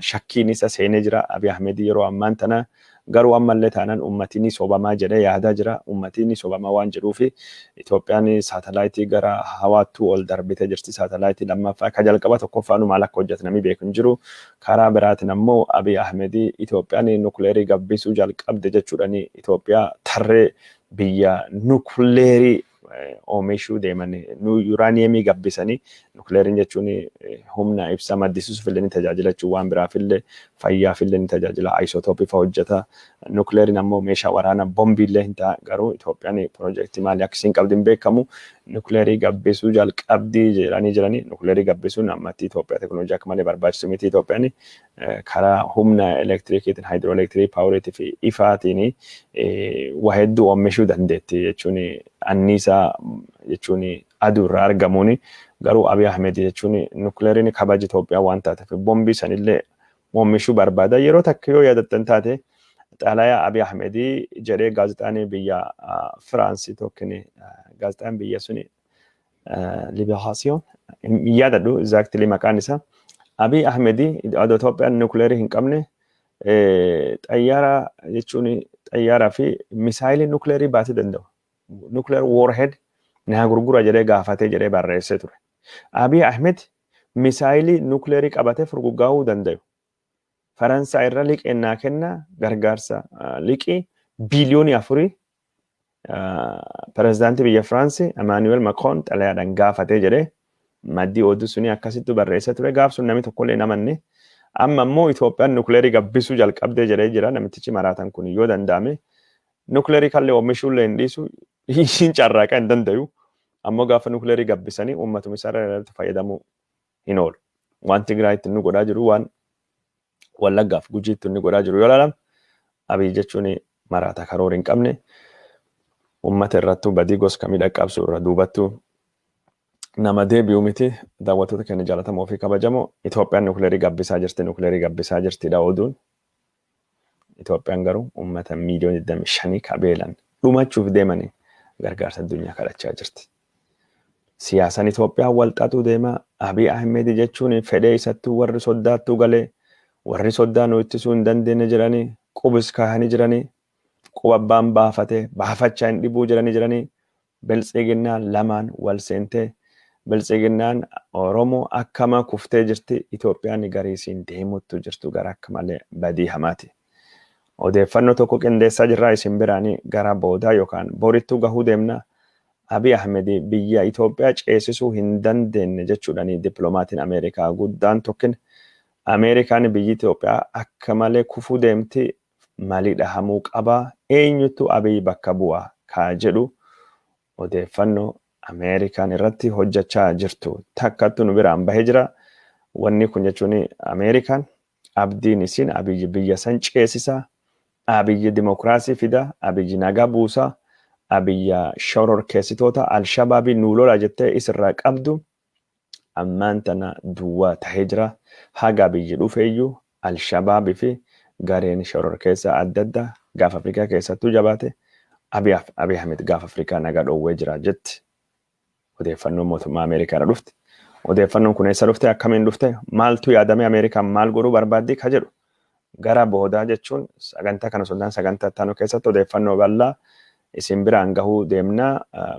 shakkiin isa seenee jira. Abiy Ahmed yeroo ammaan tana garuu ammallee taanaan ummatni sobamaa jedhee yaadaa jira. Ummatni sobamaa waan jedhuufi Itoophiyaan saatalaayitii gara hawaattuu ol darbitee jirti. Saatalaayitii lammaffaa ka jalqaba tokkoffaa maal akka hojjetamanii beeku hin jiru. Karaa biraatiin ammoo Abiy Ahmed Itoophiyaan nukleerii gabbisuu jalqabde jechuudhaan Itoophiyaa tarree biyya nukleerii oomishuu deeman yuuraaniyeemii gabbisanii nukleeriin jechuun humna ibsaa maddisiisuuf illee ni tajaajila jechuun waan biraaf illee fayyaaf illee ni tajaajila. Ayisotoopii fa'aa hojjeta. Nukleeriin ammoo meeshaa waraanaa bombii illee hin ta'a. Garuu Itoophiyaan piroojeektii maalii akkasiin qabdi hin beekamu. Nukleerii gabbisuu jalqabdii jedhanii jiranii. Nukleerii gabbisuun ammatti Itoophiyaa teekinooloojii akka malee barbaachisu miti. Itoophiyaan karaa humna elektirikiitiin haayidroolektirii paawuriitii fi ifaatiin waa hedduu oomishuu dandeetti jechuun anniisaa jechuun aduu irraa argamuuni. Garuu Abiy Ahmed jechuun nukleeriin kabaja Itoophiyaa waan taateef bombii sanillee oomishuu barbaada. Yeroo takka yoo yaadattan taate xalayaa Abiy Ahmed jedhee gaazexaan biyya Firaansii tokkini gaazexaan biyya suni Liberaasiyoon yaadadhu exactly maqaan isaa. Abiy Ahmed Itoophiyaan nukleerii hin qabne xayyaara jechuun xayyaaraa fi misaayilii nukleerii baasuu danda'u. Nuclear warhead naa gurgura jedhee gaafatee jedhee barreessee ture. Abiy Ahmed misaayilii nukleerii qabatee furguggaa'uu danda'u. Faransaay irra liqeennaa kenna gargaarsa liqii biliyoonii 4 pirezidaantii biyya Firaansi Emmanuel Macron xalayaadhaan gaafatee jedhee maddii oduu suni akkasitti barreessa ture gaaf sun namni tokkollee namanne amma immoo Itoophiyaan nukleerii gabbisuu jalqabdee jedhee jira namichi maraatan kun yoo danda'ame nukleerii kallee oomishuullee hin dhiisu hin carraaqa hin danda'u ammoo gaafa nukleerii gabbisanii uummatuma isaarra irratti fayyadamuu hin oolu. Waan Tigraayitti inni godhaa jiru waan Wallaggaaf Gujiitti inni godhaa jiru yoo ilaalame Abiy jechuun maraata karoora hin qabne uummata irrattuu badii gosa kamii dhaqqabsu irra duubattuu nama deebi'u miti daawwattoota keenya jaallatamoo fi kabajamoo Itoophiyaan nukleerii gabbisaa jirtidha oduun. Itoophiyaan garuu uummata miiliyoona 25 kabeelan dhumachuuf deemanii gargaarsa addunyaa kadhachaa jirti. Siyaasaan Itoophiyaa wal xaxuu deema. Abiy Ahmed jechuun fedhee isattuu warri soddaattuu galee warri soddaa nu ittisuu hin dandeenye jiranii qubis kaahanii jiranii quba abbaan baafachaa hin dhibuu jiranii biltsiginnaan lamaan wal seentee biltsiginnaan Oromoo akkama kuftee jirti Itoophiyaan gariisiin deemuttu jirtu gara akka malee badii hamaati. Odeeffannoo tokko qindeessaa jirraa isin biraanii gara boodaa yookaan borittuu gahuu deemna. Abiy Ahmed biyya Itoophiyaa ceesisuu hin dandeenye jechuudhaani dippiloomatiin Ameerikaa guddaan tokkin Ameerikaan biyyi Itoophiyaa akka malee kufuu deemti malii dhahamuu qabaa eenyutu Abiy bakka bu'aa kaa jedhu odeeffannoo Ameerikaan irratti hojjechaa jirtu takkattu nu biraan bahee jira. Wanni kun jechuun Ameerikaan abdiin isin Abiy biyya san ceesisaa Abiy dimokiraasii fida Abiy nagaa buusaa Abiy shororkeessitoota Alshabaabii nuu lola jettee isirraa qabdu ammaan tana duwwaa tahee jira. Haga Abiy dhufeeyyuu Alshabaabii fi gareen shororkeessaa adda addaa gaafa Afrikaa keessattuu jabaate Abiy Ahmed gaafa Afrikaa nagaa dhoowwee jira jetti. Odeeffannoon mootummaa Ameerikaa irra dhufte. Odeeffannoon kun eessa dhufte akkamiin dhufte maaltu yaadame Ameerikaan maal godhuu barbaaddi ka jedhu gara boodaa jechuun sagantaa kana sondaan sagantaa taanu keessatti odeeffannoo bal'aa isin biraan gahuu deemna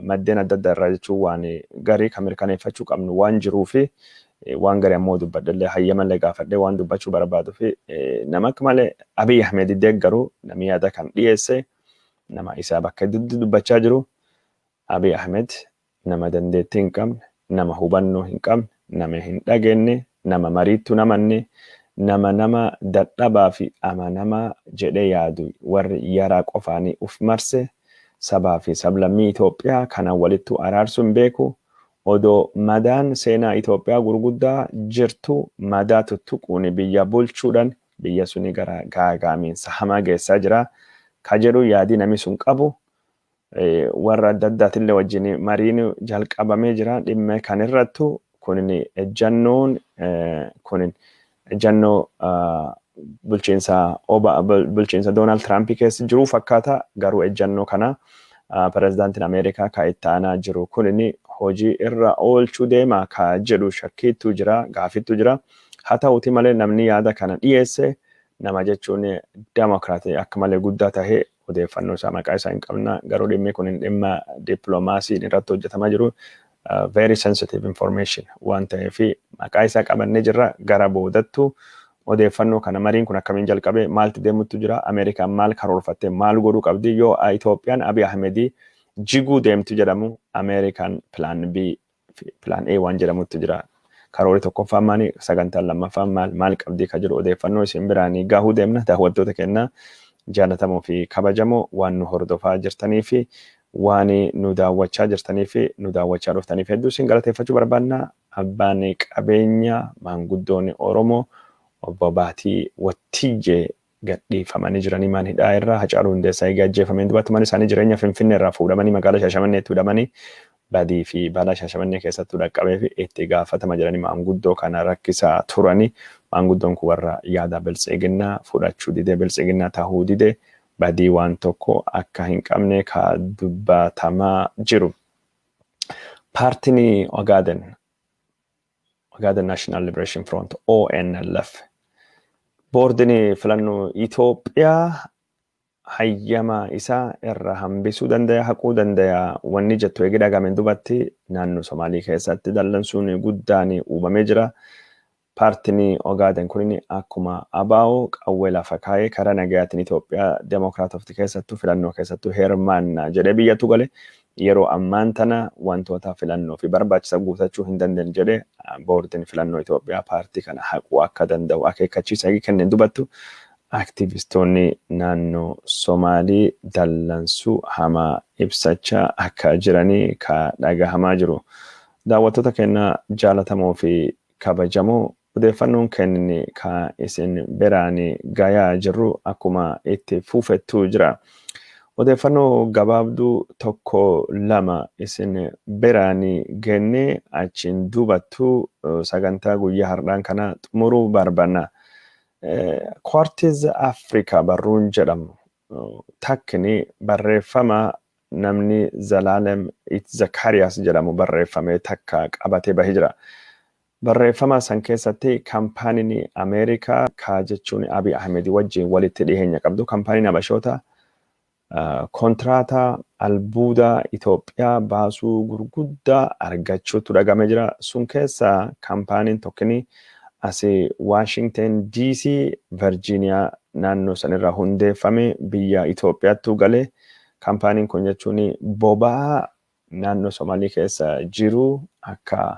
maddeen adda addaa irraa jechuun waan garii kan mirkaneeffachuu qabnu waan jiruu fi waan garii ammoo dubbadhallee hayyamallee gaafadhee waan dubbachuu barbaadu fi nama akka malee Abiy Ahmed deeggaru namni yaada kan dhiyeesse nama isaa bakka dubbachaa jiru Abiy Ahmed nama dandeettii hin qabne nama hubannoo hin qabne nama hin dhageenye nama mariittu namanne nama dadhabaa fi amanamaa jedhee yaadu warri yaraa qofaanii uf marse sabaa fi sablammii Itoophiyaa kana walittu araarsuun beeku odoo madaan seenaa Itoophiyaa gurguddaa jirtu madaa tuttuquun biyya bulchuudhaan biyya suni gara gaagaamiinsa hamaa geessaa jira ka jedhu yaadii namni sun qabu warra adda addaatillee wajjin mariin jalqabamee jira dhimma kan irrattu kunin ejjannoon kunin ejjannoo bulchiinsa Donald Trump keessa jiru fakkaata garuu ejjannoo kana pirezidaantiin Ameerikaa ka itti aanaa jiru kunin hojii irra oolchuu deema ka jedhu shakkiitu jira gaafittu jira haa ta'uuti malee namni yaada kana dhiyeesse nama jechuun demokraatii akka malee guddaa tahee odeeffannoo isaa maqaa isaa hin qabna garuu dhimmi kun dhimma dippiloomaasiin irratti hojjetamaa jiru very sensitive information waan ta'eef maqaa isaa qabannee jirra gara boodattu odeeffannoo kana mariin kun akkamiin jalqabe maaltu deemutu jira Ameerikaan maal karoorfatte maal godhuu qabdi yoo Itoophiyaan Abiy Ahmed jiguu deemtu jedhamu Ameerikaan plan B plan A waan jedhamutu jira karoori tokkoffaan maali sagantaan lammaffaan maal qabdi ka jedhu odeeffannoo isin biraanii gahuu deemna daawwattoota keenya jaallatamoo fi kabajamoo waan nu hordofaa jirtanii fi waan nu daawwachaa jirtanii fi nu daawwachaa dhuftaniif hedduu isin galateeffachuu barbaanna abbaan qabeenya maanguddoonni Oromoo obbo Baatii Wattijjee gadhiifamanii jiranii maan hidhaa irraa Hacaaluu Hundeessaa ajjeefameen dubattumaan isaanii jireenya Finfinnee irraa fuudhamanii magaalaa Shaashamanneetti hidhamanii badii fi balaa Shaashamannee keessattuu dhaqqabee fi itti gaafatama jiranii maanguddoo kana rakkisaa turanii maanguddoon kun warra yaada biltsiginnaa fudhachuu didee biltsiginnaa tahuu didee badii waan tokko akka hin qabne ka dubbatamaa jiru. Paartiin Ogaden National Liberation Front ONLF boordini filannoo Itoophiyaa hayyama isaa irra hambisuu danda'a haquu danda'a wanni jettu eegidha gameen dubatti naannoo Somaalii keessatti dallansuun guddaan uumamee jira. paartiin Ogaaden kun akkuma abaa'oo qawwee lafa kaayee karaa nagayaatiin Itoophiyaa Demookiraatofti keessattuu filannoo keessattuu hirmaannaa jedhee biyyattu gale yeroo ammaan tana wantoota filannoo fi barbaachisa guutachuu hin dandeenye jedhee boordiin filannoo Itoophiyaa paartii kana haquu akka danda'u akeekkachiisa kenneen dubattu aktivistoonni naannoo Somaalii dallansuu hamaa ibsachaa akka jiranii ka dhagahamaa jiru. Daawwattoota keenya jaalatamoo fi kabajamoo odeeffannoon kennine ka isin biraan gayaa jirru akkuma itti fufettuu jira. Odeeffannoo gabaabduu tokko lama isin biraan genne achiin duubattuu sagantaa guyyaa har'aan kana xumuruu barbaanna. Quartiz Africa barruun jedhamu takkini barreeffama namni Zalaalem Zakariyaas jedhamu barreeffame takka qabatee bahee jira. Barreeffama san keessatti kaampaaniin Ameerikaa ka jechuun Abiy Ahmed wajjin walitti dhiheenya qabdu kaampaaniin Habashoota kontiraataa albuuda Itoophiyaa baasuu gurguddaa argachuutu dhagame jira. Sun keessa kaampaaniin tokkini asii Washington DC Virginia naannoo sanirraa hundeeffame biyya Itoophiyaattu galee kaampaaniin kun jechuun boba'aa naannoo Somaalii keessa jiru akka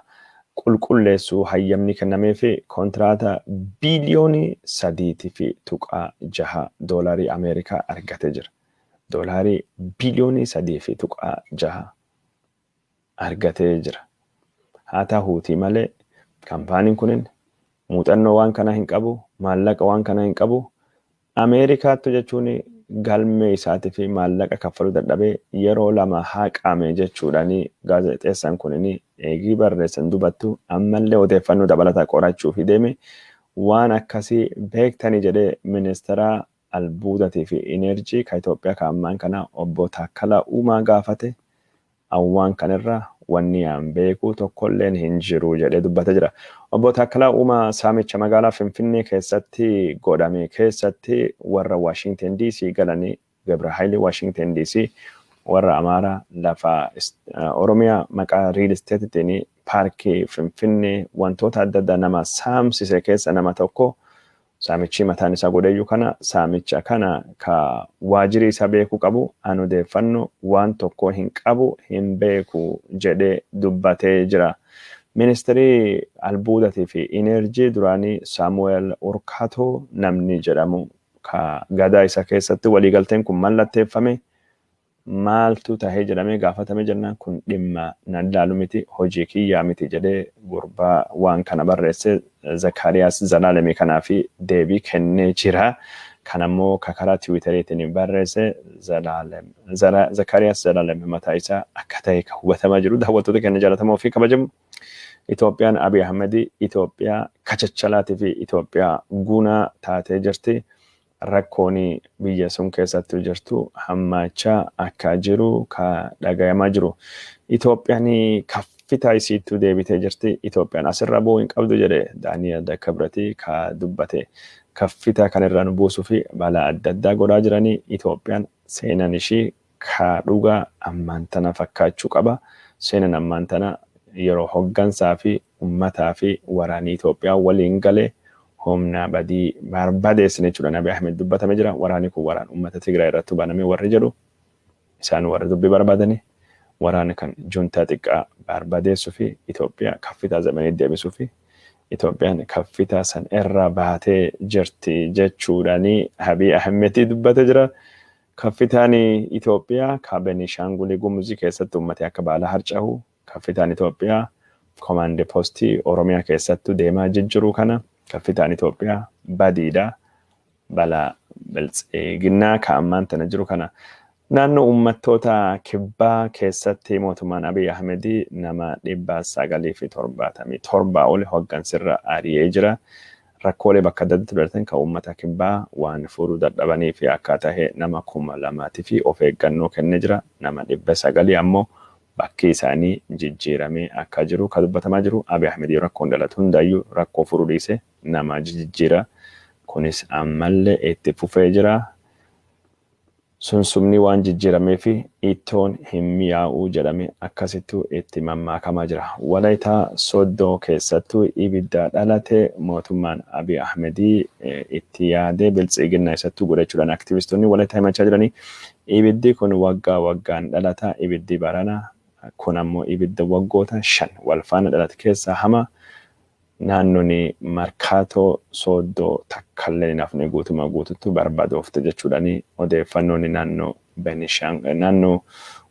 qulqulleessu hayyamni kennamee fi kontiraataa biliyoonii 3.6 doolarii Ameerikaa argatee jira. Doolarii biliyoonii 3.6 argatee jira. Haa ta'uutii malee kaampaaniin kunin muuxannoo waan kana hin qabu, maallaqa waan kana hin qabu. Ameerikaattu jechuun galmee isaatii fi maallaqa kaffaluu dadhabee yeroo lama haqame jechuudhaani gaazexeessaan kunin eegii barreessan dubattu ammallee odeeffannoo dabalataa qorachuu fi deeme waan akkasii beektanii jedhee ministeera albuudatii fi inerjii ka Itoophiyaa ka ammaan kana obbo Taakkalaa Uumaa gaafate awwaan kanirra wanni aan beeku tokkolleen hin jiru jedhee dubbata jira. Obbo Taakkalaa Uumaa saamicha magaalaa Finfinnee keessatti godhame keessatti warra Washington DC galanii Gabra Haayile Washington DC warra Amaaraa lafa Oromiyaa maqaa real estate paarkii Finfinnee wantoota adda addaa nama saamsise keessa nama tokko saamichi mataan isaa godheeyyuu kana saamicha kana ka waajjirri isaa beeku qabu an odeeffannoo waan tokko hin qabu hin beeku jedhee dubbatee jira. Ministeerri albuudatii fi inerjii duraanii Saamu'eel Urkaatoo namni jedhamu ka gadaa isa keessatti waliigalteen kun mallatteeffame maaltu tahee jedhamee gaafatame jennaan kun dhimma nallaalu miti hojii kiyyaa miti jedhee gurbaa waan kana barreesse Zakariyaas Zalaalemii kanaa fi deebii kennee jira. Kanammoo karaa Tiwiiteriitiin barreesse Zakariyaas Zalaalem mataa isaa akka ta'e kan hubatamaa jiru. Daawwattoota keenya jaalatamoo fi kabajamu Itoophiyaan Abiy Ahmed Itoophiyaa kachachalaatii fi Itoophiyaa guunaa taatee jirti. Rakkoon biyya sun keessatti jirtu hammaachaa akka jiru ka dhagayamaa jiru. Itoophiyaan kaffitaa isiittuu deebitee jirti. Itoophiyaan asirra bu'uu hin qabdu jedhe Daani'el Dakkabirati ka dubbate. Kaffitaa kanarraa nu buusuu fi balaa adda addaa godhaa jiranii Itoophiyaan seenan ishii ka dhugaa ammaan tana fakkaachuu qaba. Seenan ammaan tana yeroo hoggansaa fi uummataa fi waraanii Itoophiyaa waliin galee humna badii barbadeessine jechuudha. Abiy Ahmed dubbatame jira. Waraanni kun waraana uummata Tigraay irratti baname warri jedhu isaan warra dubbii barbaadani waraana kan juntaa xiqqaa barbadeessuu fi Itoophiyaa kaffitaa zamanii deebisuu fi Itoophiyaan kaffitaa san irra baatee jirti jechuudhaani Abiy Ahmed dubbate jira. Kaffitaan Itoophiyaa ka Benishaangul gummuz keessatti uummata akka baala harca'u kaffitaan Itoophiyaa komaandii poostii Oromiyaa keessatti deemaa jijjiru kana kaffitaan Itoophiyaa badiidha. Balaa biltsiginnaa ka ammaan tana jiru kana naannoo uummattoota kibbaa keessatti mootummaan Abiy Ahmed nama 977 ol hoggansirra ari'ee jira. Rakkoolee bakka adda addaatti daratan ka uummata kibbaa waan furuu dadhabanii fi akkaataa nama 2,000 fi of eeggannoo kennee jira. Nama 900 ammoo bakki isaanii jijjiiramee akka jiru ka dubbatamaa jiru. Abiy Ahmed rakkoon dhalatu hundaayyuu rakkoo furuu dhiise nama jijjiira. Kunis ammallee itti fufee jira. sunsumni waan jijjiiramee fi ittoon hin mi'aa'uu jedhame akkasittuu itti mammaakamaa jira. Walaayitaa Sooddoo keessattuu ibidda dhalate mootummaan Abiy Ahmedii itti yaadee biltsiginnaa isattuu godhachuudhaan aktivistoonni walaayitaa himachaa jiranii. Ibiddi kun waggaa waggaan dhalata. Ibiddi barana kun ammoo ibidda waggoota 5 wal faana dhalate keessaa hama. Naannoon Markaatoo Sooddoo takkallee nafne guutuma guututtu barbaadofte jechuudhaani odeeffannoon naannoo Benishaangul naannoo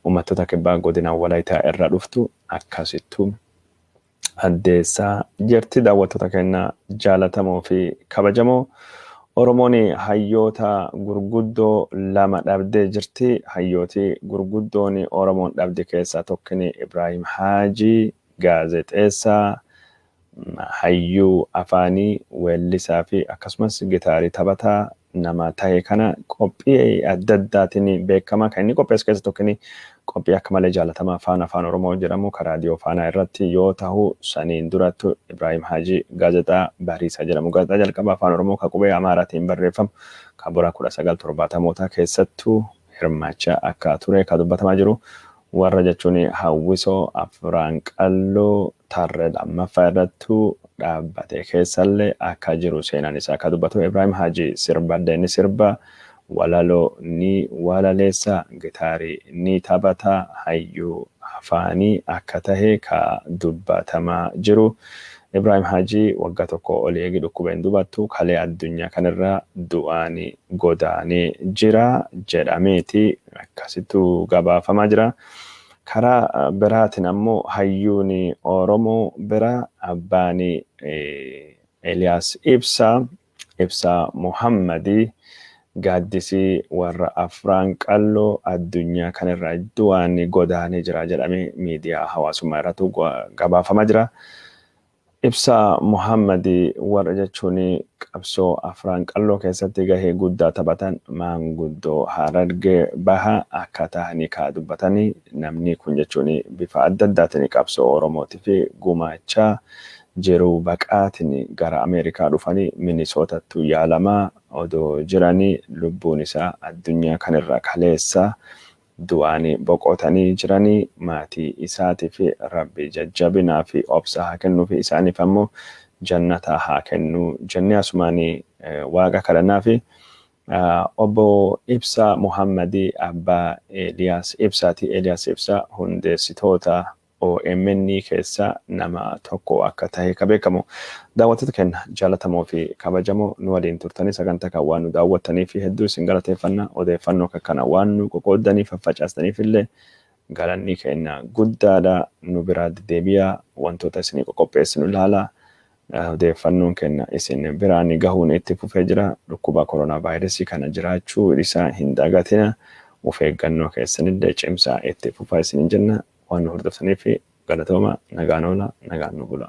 uummattoota kibbaa godina Walaayitaa irraa dhuftu akkasittuu addeessaa jirti. Daawwattoota keenya jaalatamoo fi kabajamoo Oromoon hayyoota gurguddoo lama dhabdee jirti. Hayyooti gurguddoon Oromoon dhabde keessaa tokkini Ibraahim Haajii gaazexeessaa hayyuu afaanii weellisaa fi akkasumas gitaarii taphataa nama ta'e kana qophii adda addaatiin beekama. Kan inni qopheessu keessa tokkini qophii akka malee jaalatamaa afaan Oromoo jedhamu karaa raadiyoo Faanaa irratti yoo ta'u saniin durattu Ibraahim Haajii gaazexaa Bariisaa jedhamu gaazexaa jalqaba afaan Oromoo kan qubee Amaaraatiin barreeffamu kan bara 1970 keessattuu hirmaachaa akka ture kan dubbatamaa jiru. Warra jechuun hawwisoo afraan qalloo tarree lammaffaa irrattuu dhaabbate keessallee akka jiru seenaan isaa akka dubbatu. Ibraahim Haajii sirbadde sirba walaloo ni walaleessa gitaarii ni taphata hayyuu afaanii akka tahe ka dubbatamaa jiru. Ibraahim Haajii waggaa tokko olii eegi dhukkubeen dubattu kalee addunyaa kanarraa du'aanii godaanee jira jedhameeti akkasittuu gabaafamaa jira. Karaa biraatiin ammoo hayyuun Oromoo bira abbaan Eliyaas Ibsaa Muhammadii gaaddisii warra afraan qalloo addunyaa kanarraa du'aanii godaanee jira jedhamee miidiyaa hawaasummaa irratti gabaafamaa jira. Ibsaa Muhammadii warra jechuun qabsoo afraan qalloo keessatti gahee guddaa taphatan maanguddoo Harargee baha akka ta'anii kaa dubbatanii. Namni kun jechuun bifa adda addaatiin qabsoo Oromootii fi gumaachaa jiru. Baqaatiin gara Ameerikaa dhufanii Minisootattuu yaalamaa odoo jiranii lubbuun isaa addunyaa kanarraa kaleessa du'aanii boqotanii jiranii. Maatii isaatii fi Rabbi jajjabinaa fi obsa haa kennuu fi isaaniif ammoo jannata haa kennuu jennee asumaanii waaqa kadhannaa fi obbo Ibsaa Muhammadii abbaa Eliyaas Ibsaati. Eliyaas Ibsaa hundeessitoota OMN keessa nama tokko akka tahe ka beekamu. Daawwattoota keenya jaalatamoo fi kabajamoo nu waliin turtanii sagantaa kan waan nu daawwattanii fi hedduu isin galateeffannaa. Odeeffannoo kana waan nu qoqqoodanii faffacaastaniif illee galanni keenya guddaadha. Nu biraa deebi'aa wantoota isinii qopheessinu ilaalaa. Odeeffannoon keenya isin biraan gahuun itti fufee jira. Dhukkuba koronaa vaayirasii kana jiraachuu isaa hin dagatina. Of eeggannoo keessanillee cimsaa itti fufaa isin jenna. Waan nu hordoftaniif galatooma nagaan oola nagaan nu bula.